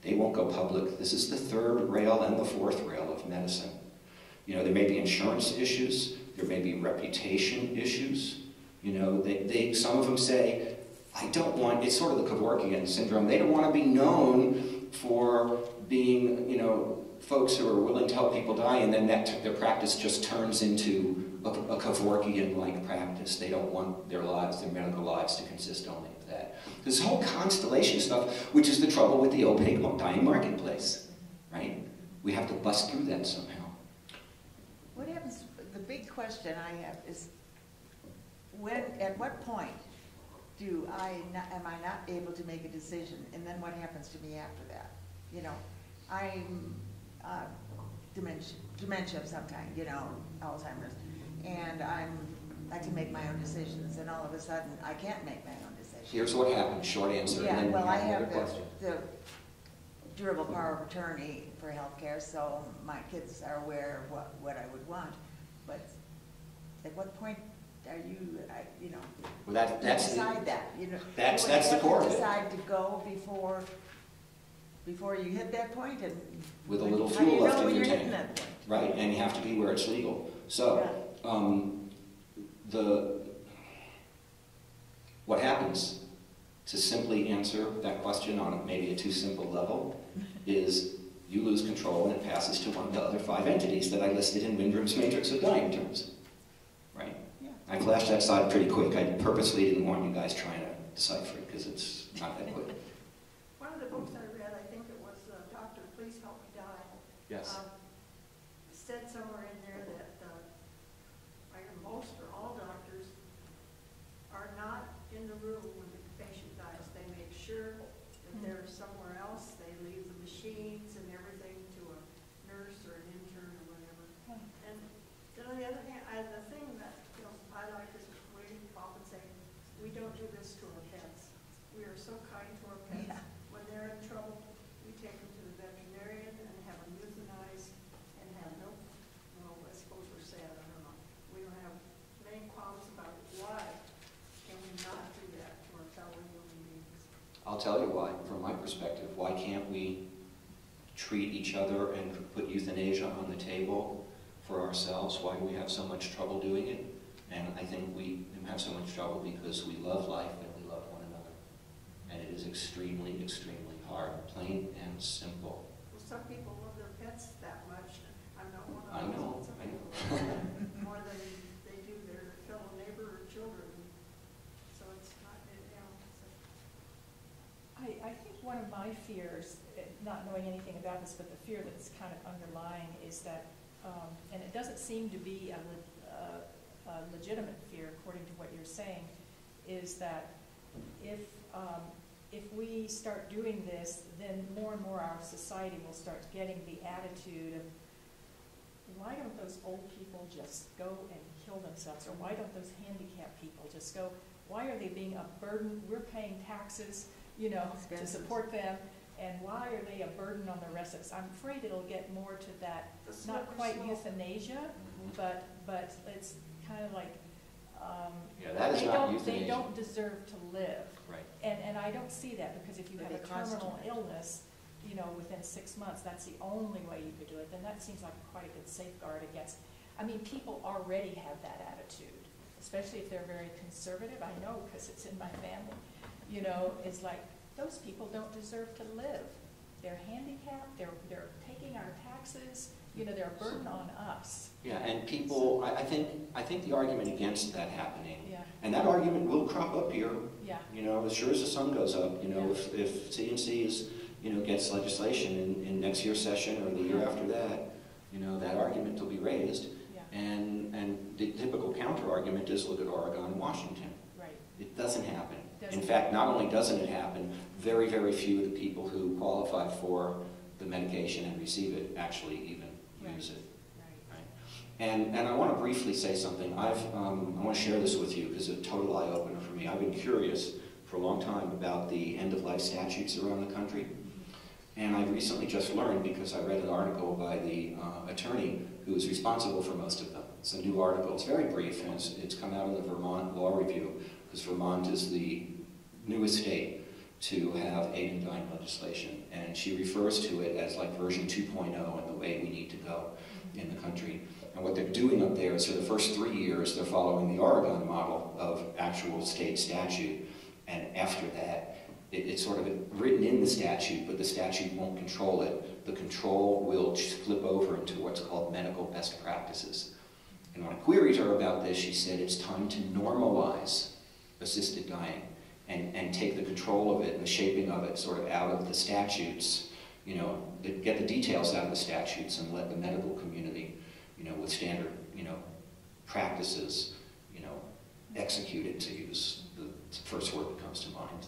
They won't go public. This is the third rail and the fourth rail of medicine. You know, there may be insurance issues. There may be reputation issues. You know, some of them say, I don't want, it's sort of the Kevorkian syndrome. They don't want to be known for being, you know, folks who are willing to help people die, and then their practice just turns into a Kevorkian-like practice. They don't want their lives, their medical lives, to consist only of that. This whole constellation of stuff, which is the trouble with the opaque dying marketplace, right? We have to bust through that somehow. What happens, the big question I have is, at what point am I not able to make a decision, and then what happens to me after that? You know, I'm dementia of some kind, you know, Alzheimer's, and I can make my own decisions, and all of a sudden I can't make my own decisions. Here's what happened, short answer. Yeah, and then well, I another have question. the durable power of attorney for healthcare, so my kids are aware of what I would want. But at what point are you, you know, Well, that's decide that? You know, that's you the core of it. decide to go before you hit that point, and With a little how do fuel you left know in when your you're tank. hitting that point? Right, and you have to be where it's legal. So, what happens, to simply answer that question on maybe a too simple level, is you lose control and it passes to one of the other 5 entities that I listed in Windrum's matrix of dying terms. Right? Yeah. I flashed that slide pretty quick. I purposely didn't want you guys trying to decipher it because it's not that quick. One of the books I read, I think it was Doctor, Please Help Me Die. Yes. Said somewhere in there that either most or all doctors are not in the room when the patient dies. They make sure that they're somewhere else. They leave the machines and everything to a nurse or an intern or whatever. And then do this to our pets. We are so kind to our pets. Yeah. When they're in trouble, we take them to the veterinarian and have them euthanized and have no, well, I suppose we're sad, I don't know. We don't have many qualms about it. Why can we not do that to our fellow human beings? I'll tell you why, from my perspective. Why can't we treat each other and put euthanasia on the table for ourselves? Why do we have so much trouble doing it? And I think we have so much trouble because we love life and we love one another. And it is extremely, extremely hard, plain and simple. Well, some people love their pets that much. I'm not one of I those. know, Some I know. people love them more than they do their fellow neighbor or children. So it's not, you know. I think one of my fears, not knowing anything about this, but the fear that's kind of underlying is that, and it doesn't seem to be a legitimate fear according to what you're saying, is that if we start doing this, then more and more our society will start getting the attitude of, why don't those old people just go and kill themselves, or why don't those handicapped people just go, why are they being a burden? We're paying taxes, you know, to support them, and why are they a burden on the rest of us? I'm afraid it'll get more to that, not quite euthanasia, but it's kind of like, Yeah, that is not euthanasia. they don't deserve to live. Right. And I don't see that, because if you have a terminal illness, you know, within 6 months, that's the only way you could do it, then that seems like quite a good safeguard against, I mean, people already have that attitude, especially if they're very conservative. I know, because it's in my family. You know, it's like, those people don't deserve to live. They're handicapped, they're taking our taxes, you know, they're a burden on us. Yeah, and people, I think the argument against that happening, Yeah. and that argument will crop up here, Yeah. you know, as sure as the sun goes up, you know, Yeah. if CNC is, you know, gets legislation in next year's session or the year after that, you know, that argument will be raised. Yeah. And the typical counter-argument is, look at Oregon and Washington. Right. It doesn't happen. Doesn't In fact, not only doesn't it happen, very, very few of the people who qualify for the medication and receive it actually even use it. Right. And I want to briefly say something. I want to share this with you because it's a total eye-opener for me. I've been curious for a long time about the end-of-life statutes around the country. And I recently just learned, because I read an article by the attorney who is responsible for most of them. It's a new article. It's very brief, and it's come out in the Vermont Law Review, because Vermont is the newest state to have aid and dying legislation. And she refers to it as like version 2.0 and the way we need to go in the country. And what they're doing up there is, for the first 3 years, they're following the Oregon model of actual state statute. And after that, it's sort of written in the statute, but the statute won't control it. The control will flip over into what's called medical best practices. And when I queried her about this, she said it's time to normalize assisted dying and take the control of it and the shaping of it sort of out of the statutes, you know, get the details out of the statutes and let the medical community, you know, with standard, you know, practices, you know, execute it, to use the first word that comes to mind.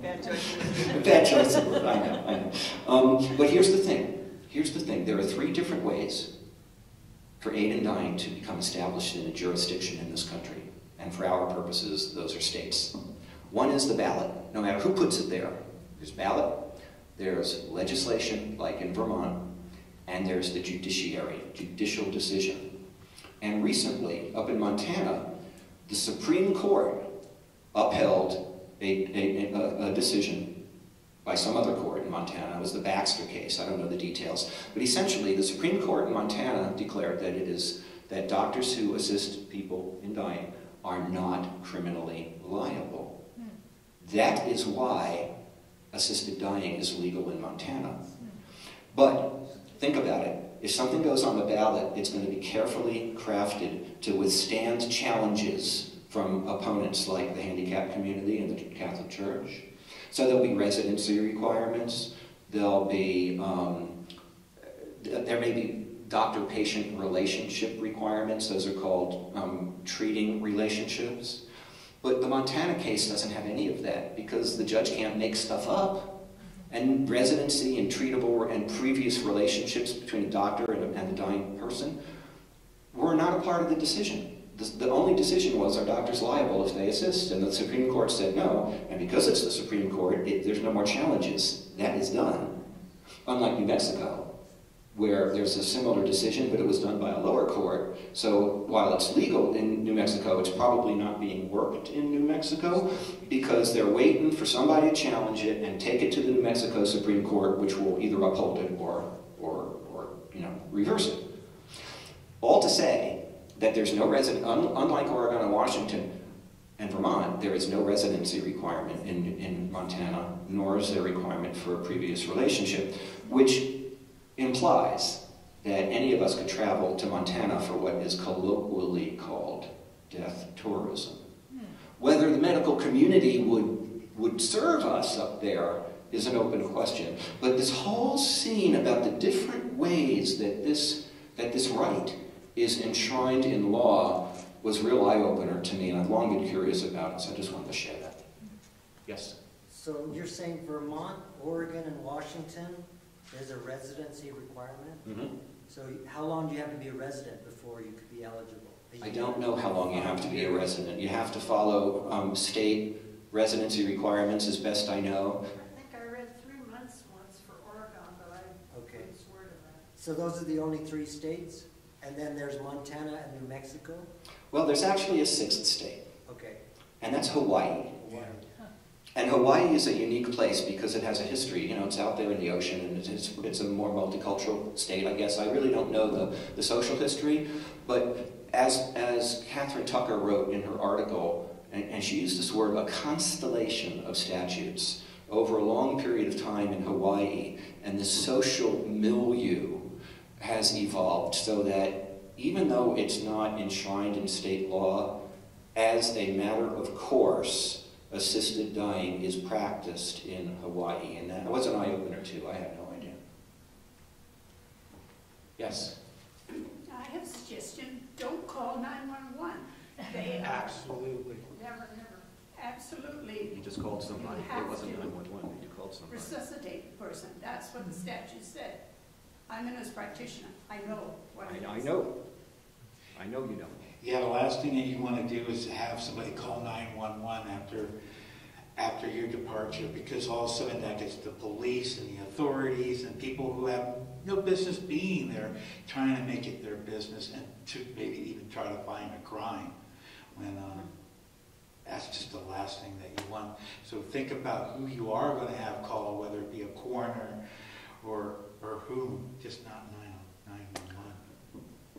Bad choice. Bad choice of word, I know. But here's the thing. Here's the thing. There are 3 different ways for aid and dying to become established in a jurisdiction in this country. And for our purposes, those are states. One is the ballot, no matter who puts it there. There's ballot, there's legislation, like in Vermont, and there's the judiciary, judicial decision. And recently, up in Montana, the Supreme Court upheld a decision by some other court in Montana. It was the Baxter case. I don't know the details. But essentially, the Supreme Court in Montana declared that it is that doctors who assist people in dying are not criminally liable. That is why assisted dying is legal in Montana. But think about it. If something goes on the ballot, it's going to be carefully crafted to withstand challenges from opponents like the handicapped community and the Catholic Church. So there'll be residency requirements. There'll be, there may be doctor-patient relationship requirements. Those are called treating relationships. But the Montana case doesn't have any of that, because the judge can't make stuff up. And residency and treatable and previous relationships between a doctor and the dying person were not a part of the decision. the only decision was, are doctors liable if they assist? And the Supreme Court said no, and because it's the Supreme Court, there's no more challenges. That is done. Unlike New Mexico, where there's a similar decision, but it was done by a lower court. So while it's legal in New Mexico, it's probably not being worked in New Mexico because they're waiting for somebody to challenge it and take it to the New Mexico Supreme Court, which will either uphold it or reverse it. All to say that there's no resident, unlike Oregon and Washington and Vermont, there is no residency requirement in Montana, nor is there a requirement for a previous relationship, which implies that any of us could travel to Montana for what is colloquially called death tourism. Whether the medical community would serve us up there is an open question. But this whole scene about the different ways that this right is enshrined in law was a real eye-opener to me, and I've long been curious about it, so I just wanted to share that. Yes? So you're saying Vermont, Oregon, and Washington, there's a residency requirement? Mm-hmm. So how long do you have to be a resident before you could be eligible? I don't know how long you have to be a resident. You have to follow state residency requirements as best I know. I think I read 3 months once for Oregon, but I couldn't swear to that. So those are the only 3 states? And then there's Montana and New Mexico? Well, there's actually a 6th state, Okay. and that's Hawaii. Hawaii. And Hawaii is a unique place because it has a history. You know, it's out there in the ocean, and it's a more multicultural state, I guess. I really don't know the social history, but as Catherine Tucker wrote in her article, and she used this word, a constellation of statutes over a long period of time in Hawaii, and the social milieu has evolved so that even though it's not enshrined in state law, as a matter of course, assisted dying is practiced in Hawaii. And that was an eye-opener too. I had no idea. Yes? I have a suggestion. Don't call 911. They are Absolutely. never, absolutely You just called somebody. You have It wasn't to 911. You called somebody. resuscitate the person. That's what the statute said. I'm a nurse practitioner. I know what it is. I know. I know you know. Yeah, the last thing that you want to do is have somebody call 911 after your departure, because all of a sudden that gets the police and the authorities and people who have no business being there trying to make it their business and to maybe even try to find a crime when that's just the last thing that you want. So think about who you are going to have call, whether it be a coroner or whom, just not 911.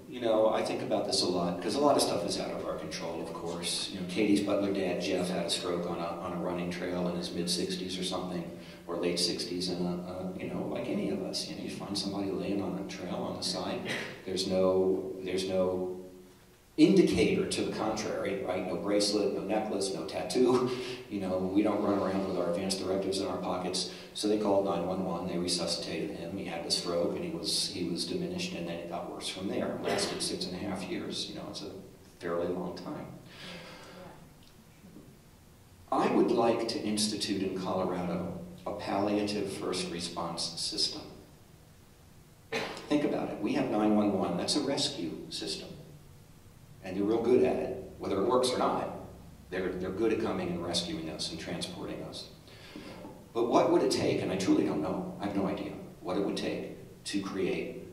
You know, I think about this a lot, because a lot of stuff is out of our control, of course. You know, Katie's butler dad, Jeff, had a stroke on a running trail in his mid-60s or something, or late 60s, and, you know, like any of us, you know, you find somebody laying on a trail on the side, there's no indicator to the contrary, right? No bracelet, no necklace, no tattoo. You know, we don't run around with our advance directives in our pockets. So they called 911, they resuscitated him, he had the stroke, and he was diminished, and then it got worse from there. It lasted 6.5 years, you know, it's a fairly long time. I would like to institute in Colorado a palliative first response system. Think about it, we have 911, that's a rescue system. And they're real good at it, whether it works or not. They're good at coming and rescuing us and transporting us. But what would it take, and I truly don't know, I have no idea, what it would take to create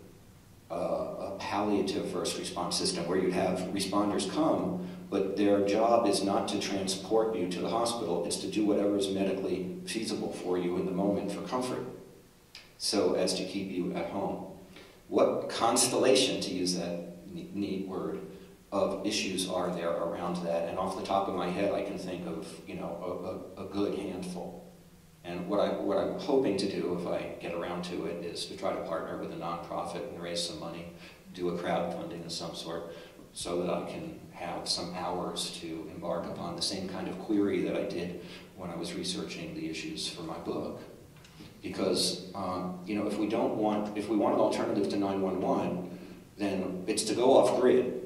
a palliative first response system where you'd have responders come, but their job is not to transport you to the hospital, it's to do whatever is medically feasible for you in the moment for comfort, so as to keep you at home. What constellation, to use that neat word, of issues are there around that? And off the top of my head, I can think of, you know, a good handful. And what I'm hoping to do, if I get around to it, is to try to partner with a nonprofit and raise some money, do a crowdfunding of some sort, so that I can have some hours to embark upon the same kind of query that I did when I was researching the issues for my book. Because, you know, if we want an alternative to 911, then it's to go off grid,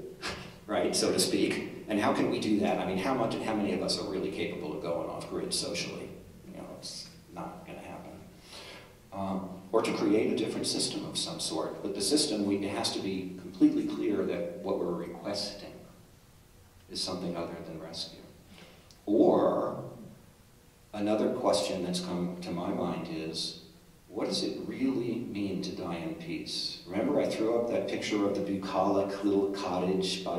right, so to speak. And how can we do that? I mean, how many of us are really capable of going off grid socially? You know, it's not going to happen. Or to create a different system of some sort. But the system, it has to be completely clear that what we're requesting is something other than rescue. Or another question that's come to my mind is, what does it really mean to die in peace? Remember I threw up that picture of the bucolic little cottage by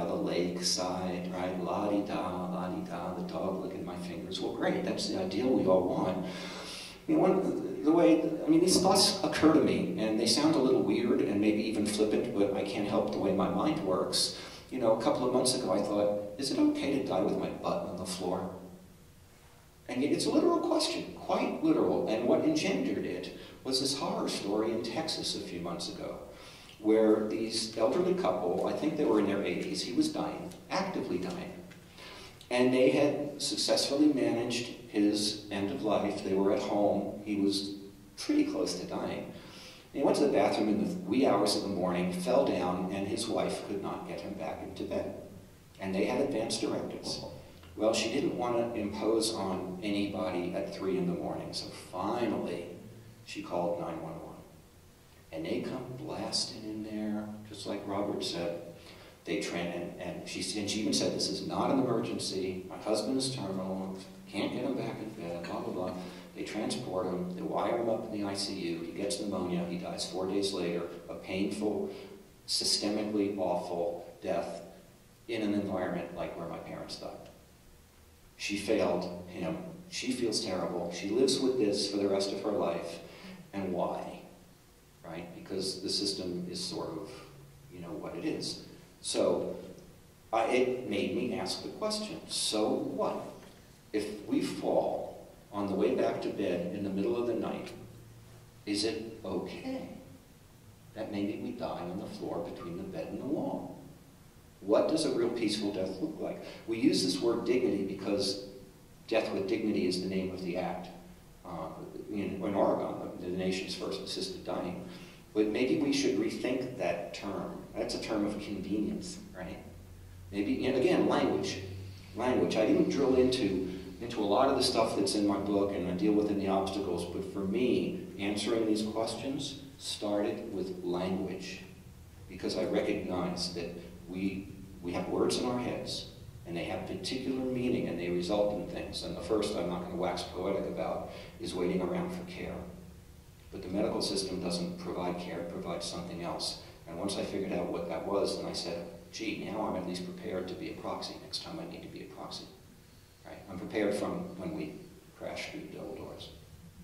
the lake side, right? La-di-da, the dog licking my fingers. Well, great, that's the ideal we all want. You know, these thoughts occur to me, and they sound a little weird and maybe even flippant, but I can't help the way my mind works. You know, a couple of months ago I thought, is it okay to die with my butt on the floor? And yet it's a literal question, quite literal. And what engendered it was this horror story in Texas a few months ago, where these elderly couple, I think they were in their 80s, he was dying, actively dying. And they had successfully managed his end of life. They were at home. He was pretty close to dying. And he went to the bathroom in the wee hours of the morning, fell down, and his wife could not get him back into bed. And they had advance directives. Well, she didn't want to impose on anybody at 3 in the morning, so finally she called 911. And they come blasting in there, just like Robert said. And she even said, this is not an emergency, my husband is terminal, can't get him back in bed, blah, blah, blah. They transport him, they wire him up in the ICU, he gets pneumonia, he dies 4 days later, a painful, systemically awful death in an environment like where my parents died. She failed him. She feels terrible. She lives with this for the rest of her life. And why? Right? Because the system is sort of, you know, what it is. So it made me ask the question, so what? If we fall on the way back to bed in the middle of the night, is it okay that maybe we die on the floor between the bed and the wall? What does a real peaceful death look like? We use this word dignity because death with dignity is the name of the act in Oregon, the nation's first assisted dying. But maybe we should rethink that term. That's a term of convenience, right? Maybe, and again, language. Language. I didn't drill into a lot of the stuff that's in my book, and I deal with in the obstacles, but for me, answering these questions started with language, because I recognize that we have words in our heads, and they have particular meaning, and they result in things. And the first I'm not going to wax poetic about is waiting around for care. But the medical system doesn't provide care, it provides something else. And once I figured out what that was, then I said, gee, now I'm at least prepared to be a proxy next time I need to be a proxy. Right? I'm prepared from when we crash through double doors.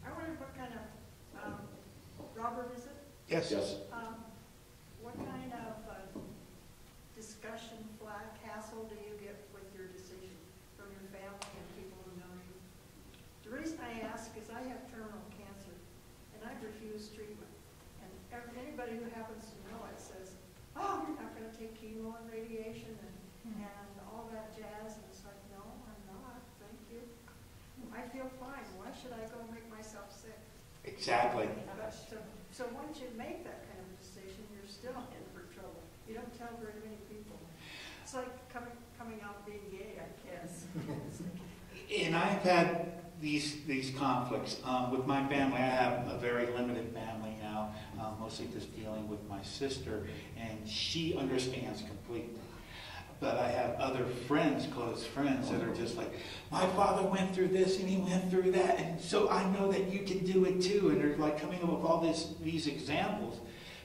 I wonder what kind of, Robert, is it? Yes. Yes. What kind of discussion, hassle do you get with your decision from your family and people who know you? The reason I ask is I have terminal cancer, and I've refused treatment. And anybody who happens to know it says, oh, you're not going to take chemo and radiation and all that jazz. And it's like, no, I'm not. Thank you. I feel fine. Why should I go make myself sick? Exactly. So once you make that kind of decision, you're still in for trouble. You don't tell very many people. It's like coming out being gay, I guess. And I've had these conflicts. With my family, I have a very limited family now, mostly just dealing with my sister, and she understands completely. But I have other friends, close friends, that are just like, my father went through this and he went through that, and so I know that you can do it too. And they're like coming up with all these examples,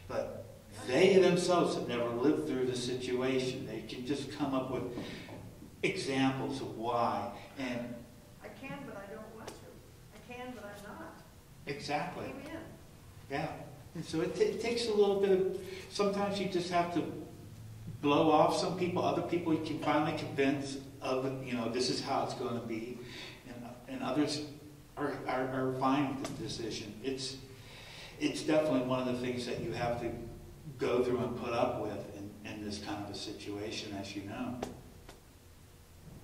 but they themselves have never lived through the situation. They can just come up with examples of why. And I can, but I don't want to. I can, but I'm not. exactly. Amen. Yeah. And so it takes a little bit of, sometimes you just have to blow off some people, other people you can finally convince of, you know, this is how it's going to be. And others are fine with the decision. It's definitely one of the things that you have to go through and put up with in this kind of a situation, as you know.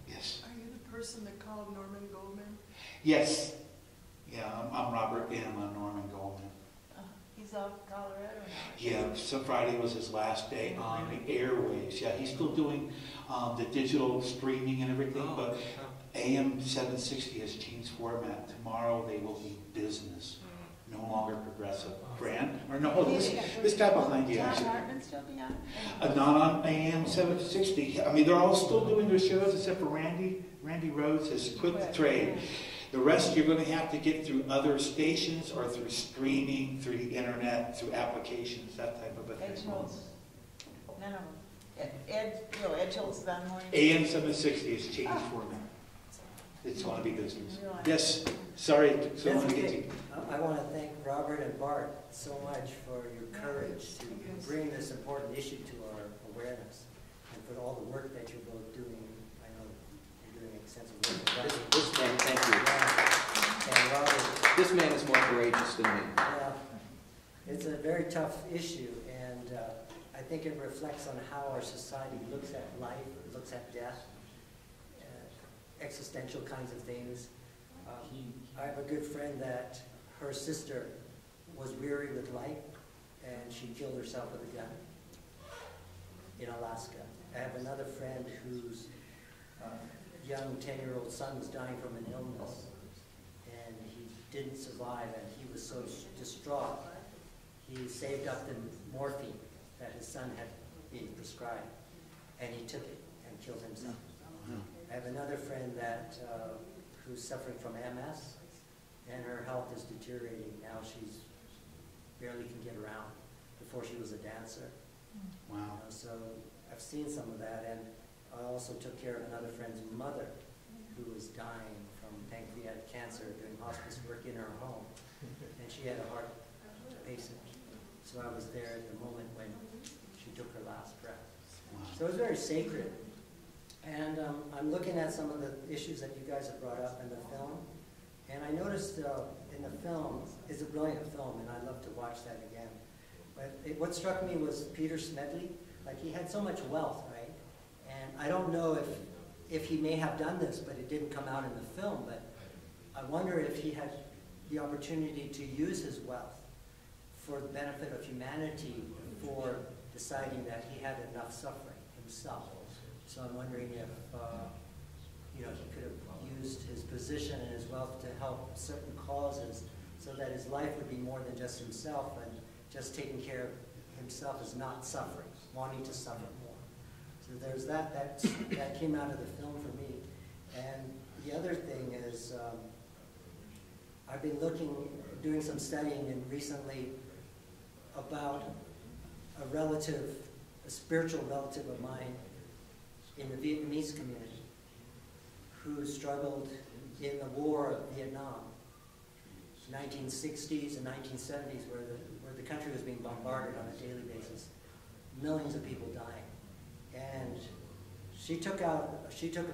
Yes? Are you the person that called Norman Goldman? Yes. Yeah, I'm Robert and I'm Norman Goldman. He's off Colorado now. Yeah, so Friday was his last day on the airwaves. Yeah, he's still doing the digital streaming and everything, but AM 760 has changed format. Tomorrow they will be business. no longer progressive. Grant, or no, hold on, this guy behind you, actually. Still be on? Not on AM 760. I mean, they're all still doing their shows except for Randy. Randy Rhodes has quit the trade. The rest you're going to have to get through other stations or through streaming, through the internet, through applications, that type of a thing. Edge Hills. None of them. Edge Hills is on morning. AM 760 has changed format. It's going to be business. Yes, sorry, so long to get to. I want to thank Robert and Bart so much for your courage to bring this important issue to our awareness and for all the work that you're both doing. I know you're doing extensive work. This man, thank you. Yeah. And Robert, This man is more courageous than me. yeah, it's a very tough issue, and I think it reflects on how our society looks at life, looks at death, existential kinds of things. I have a good friend that her sister was weary with life, and she killed herself with a gun in Alaska. I have another friend whose young 10-year-old son was dying from an illness, and he didn't survive, and he was so distraught, he saved up the morphine that his son had been prescribed, and he took it and killed himself. I have another friend that who's suffering from MS, and her health is deteriorating. Now she's barely can get around. Before she was a dancer. Wow. So I've seen some of that, and I also took care of another friend's mother who was dying from pancreatic cancer, doing hospice work in her home, and she had a heart patient. So I was there at the moment when she took her last breath. Wow. So it was very sacred. And I'm looking at some of the issues that you guys have brought up in the film, and I noticed in the film, it's a brilliant film, and I love to watch that again. But what struck me was Peter Smedley. Like, he had so much wealth, right? And I don't know if he may have done this, but it didn't come out in the film, but I wonder if he had the opportunity to use his wealth for the benefit of humanity before deciding that he had enough suffering himself. So I'm wondering if he could have used his position and his wealth to help certain causes so that his life would be more than just himself, and just taking care of himself is not suffering, wanting to suffer more. So there's that came out of the film for me. And the other thing is I've been doing some studying recently about a spiritual relative of mine in the Vietnamese community who struggled in the war of Vietnam, 1960s and 1970s, where the country was being bombarded on a daily basis, millions of people dying. And she took a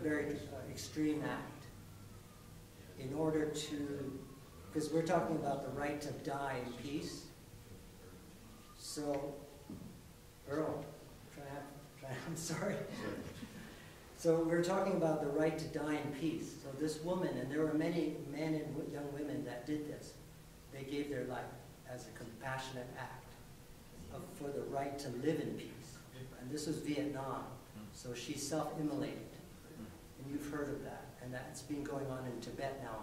very extreme act in order to, because we're talking about the right to die in peace. So, Earl, I'm sorry. So we're talking about the right to die in peace. So this woman, and there were many men and young women that did this. They gave their life as a compassionate act for the right to live in peace. And this was Vietnam. So she self-immolated. And you've heard of that. And that's been going on in Tibet now.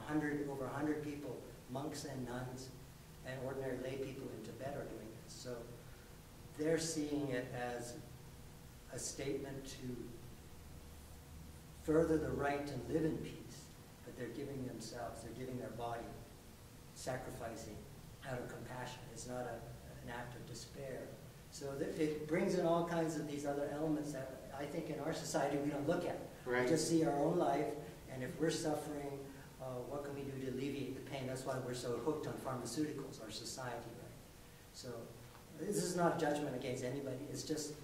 Over 100 people, monks and nuns, and ordinary lay people in Tibet are doing this. So they're seeing it as a statement to further the right to live in peace, but they're giving themselves, they're giving their body, sacrificing out of compassion. It's not an act of despair. So it brings in all kinds of these other elements that I think in our society we don't look at. Right. We just see our own life, and if we're suffering, what can we do to alleviate the pain? That's why we're so hooked on pharmaceuticals, our society, right? So this is not a judgment against anybody. It's just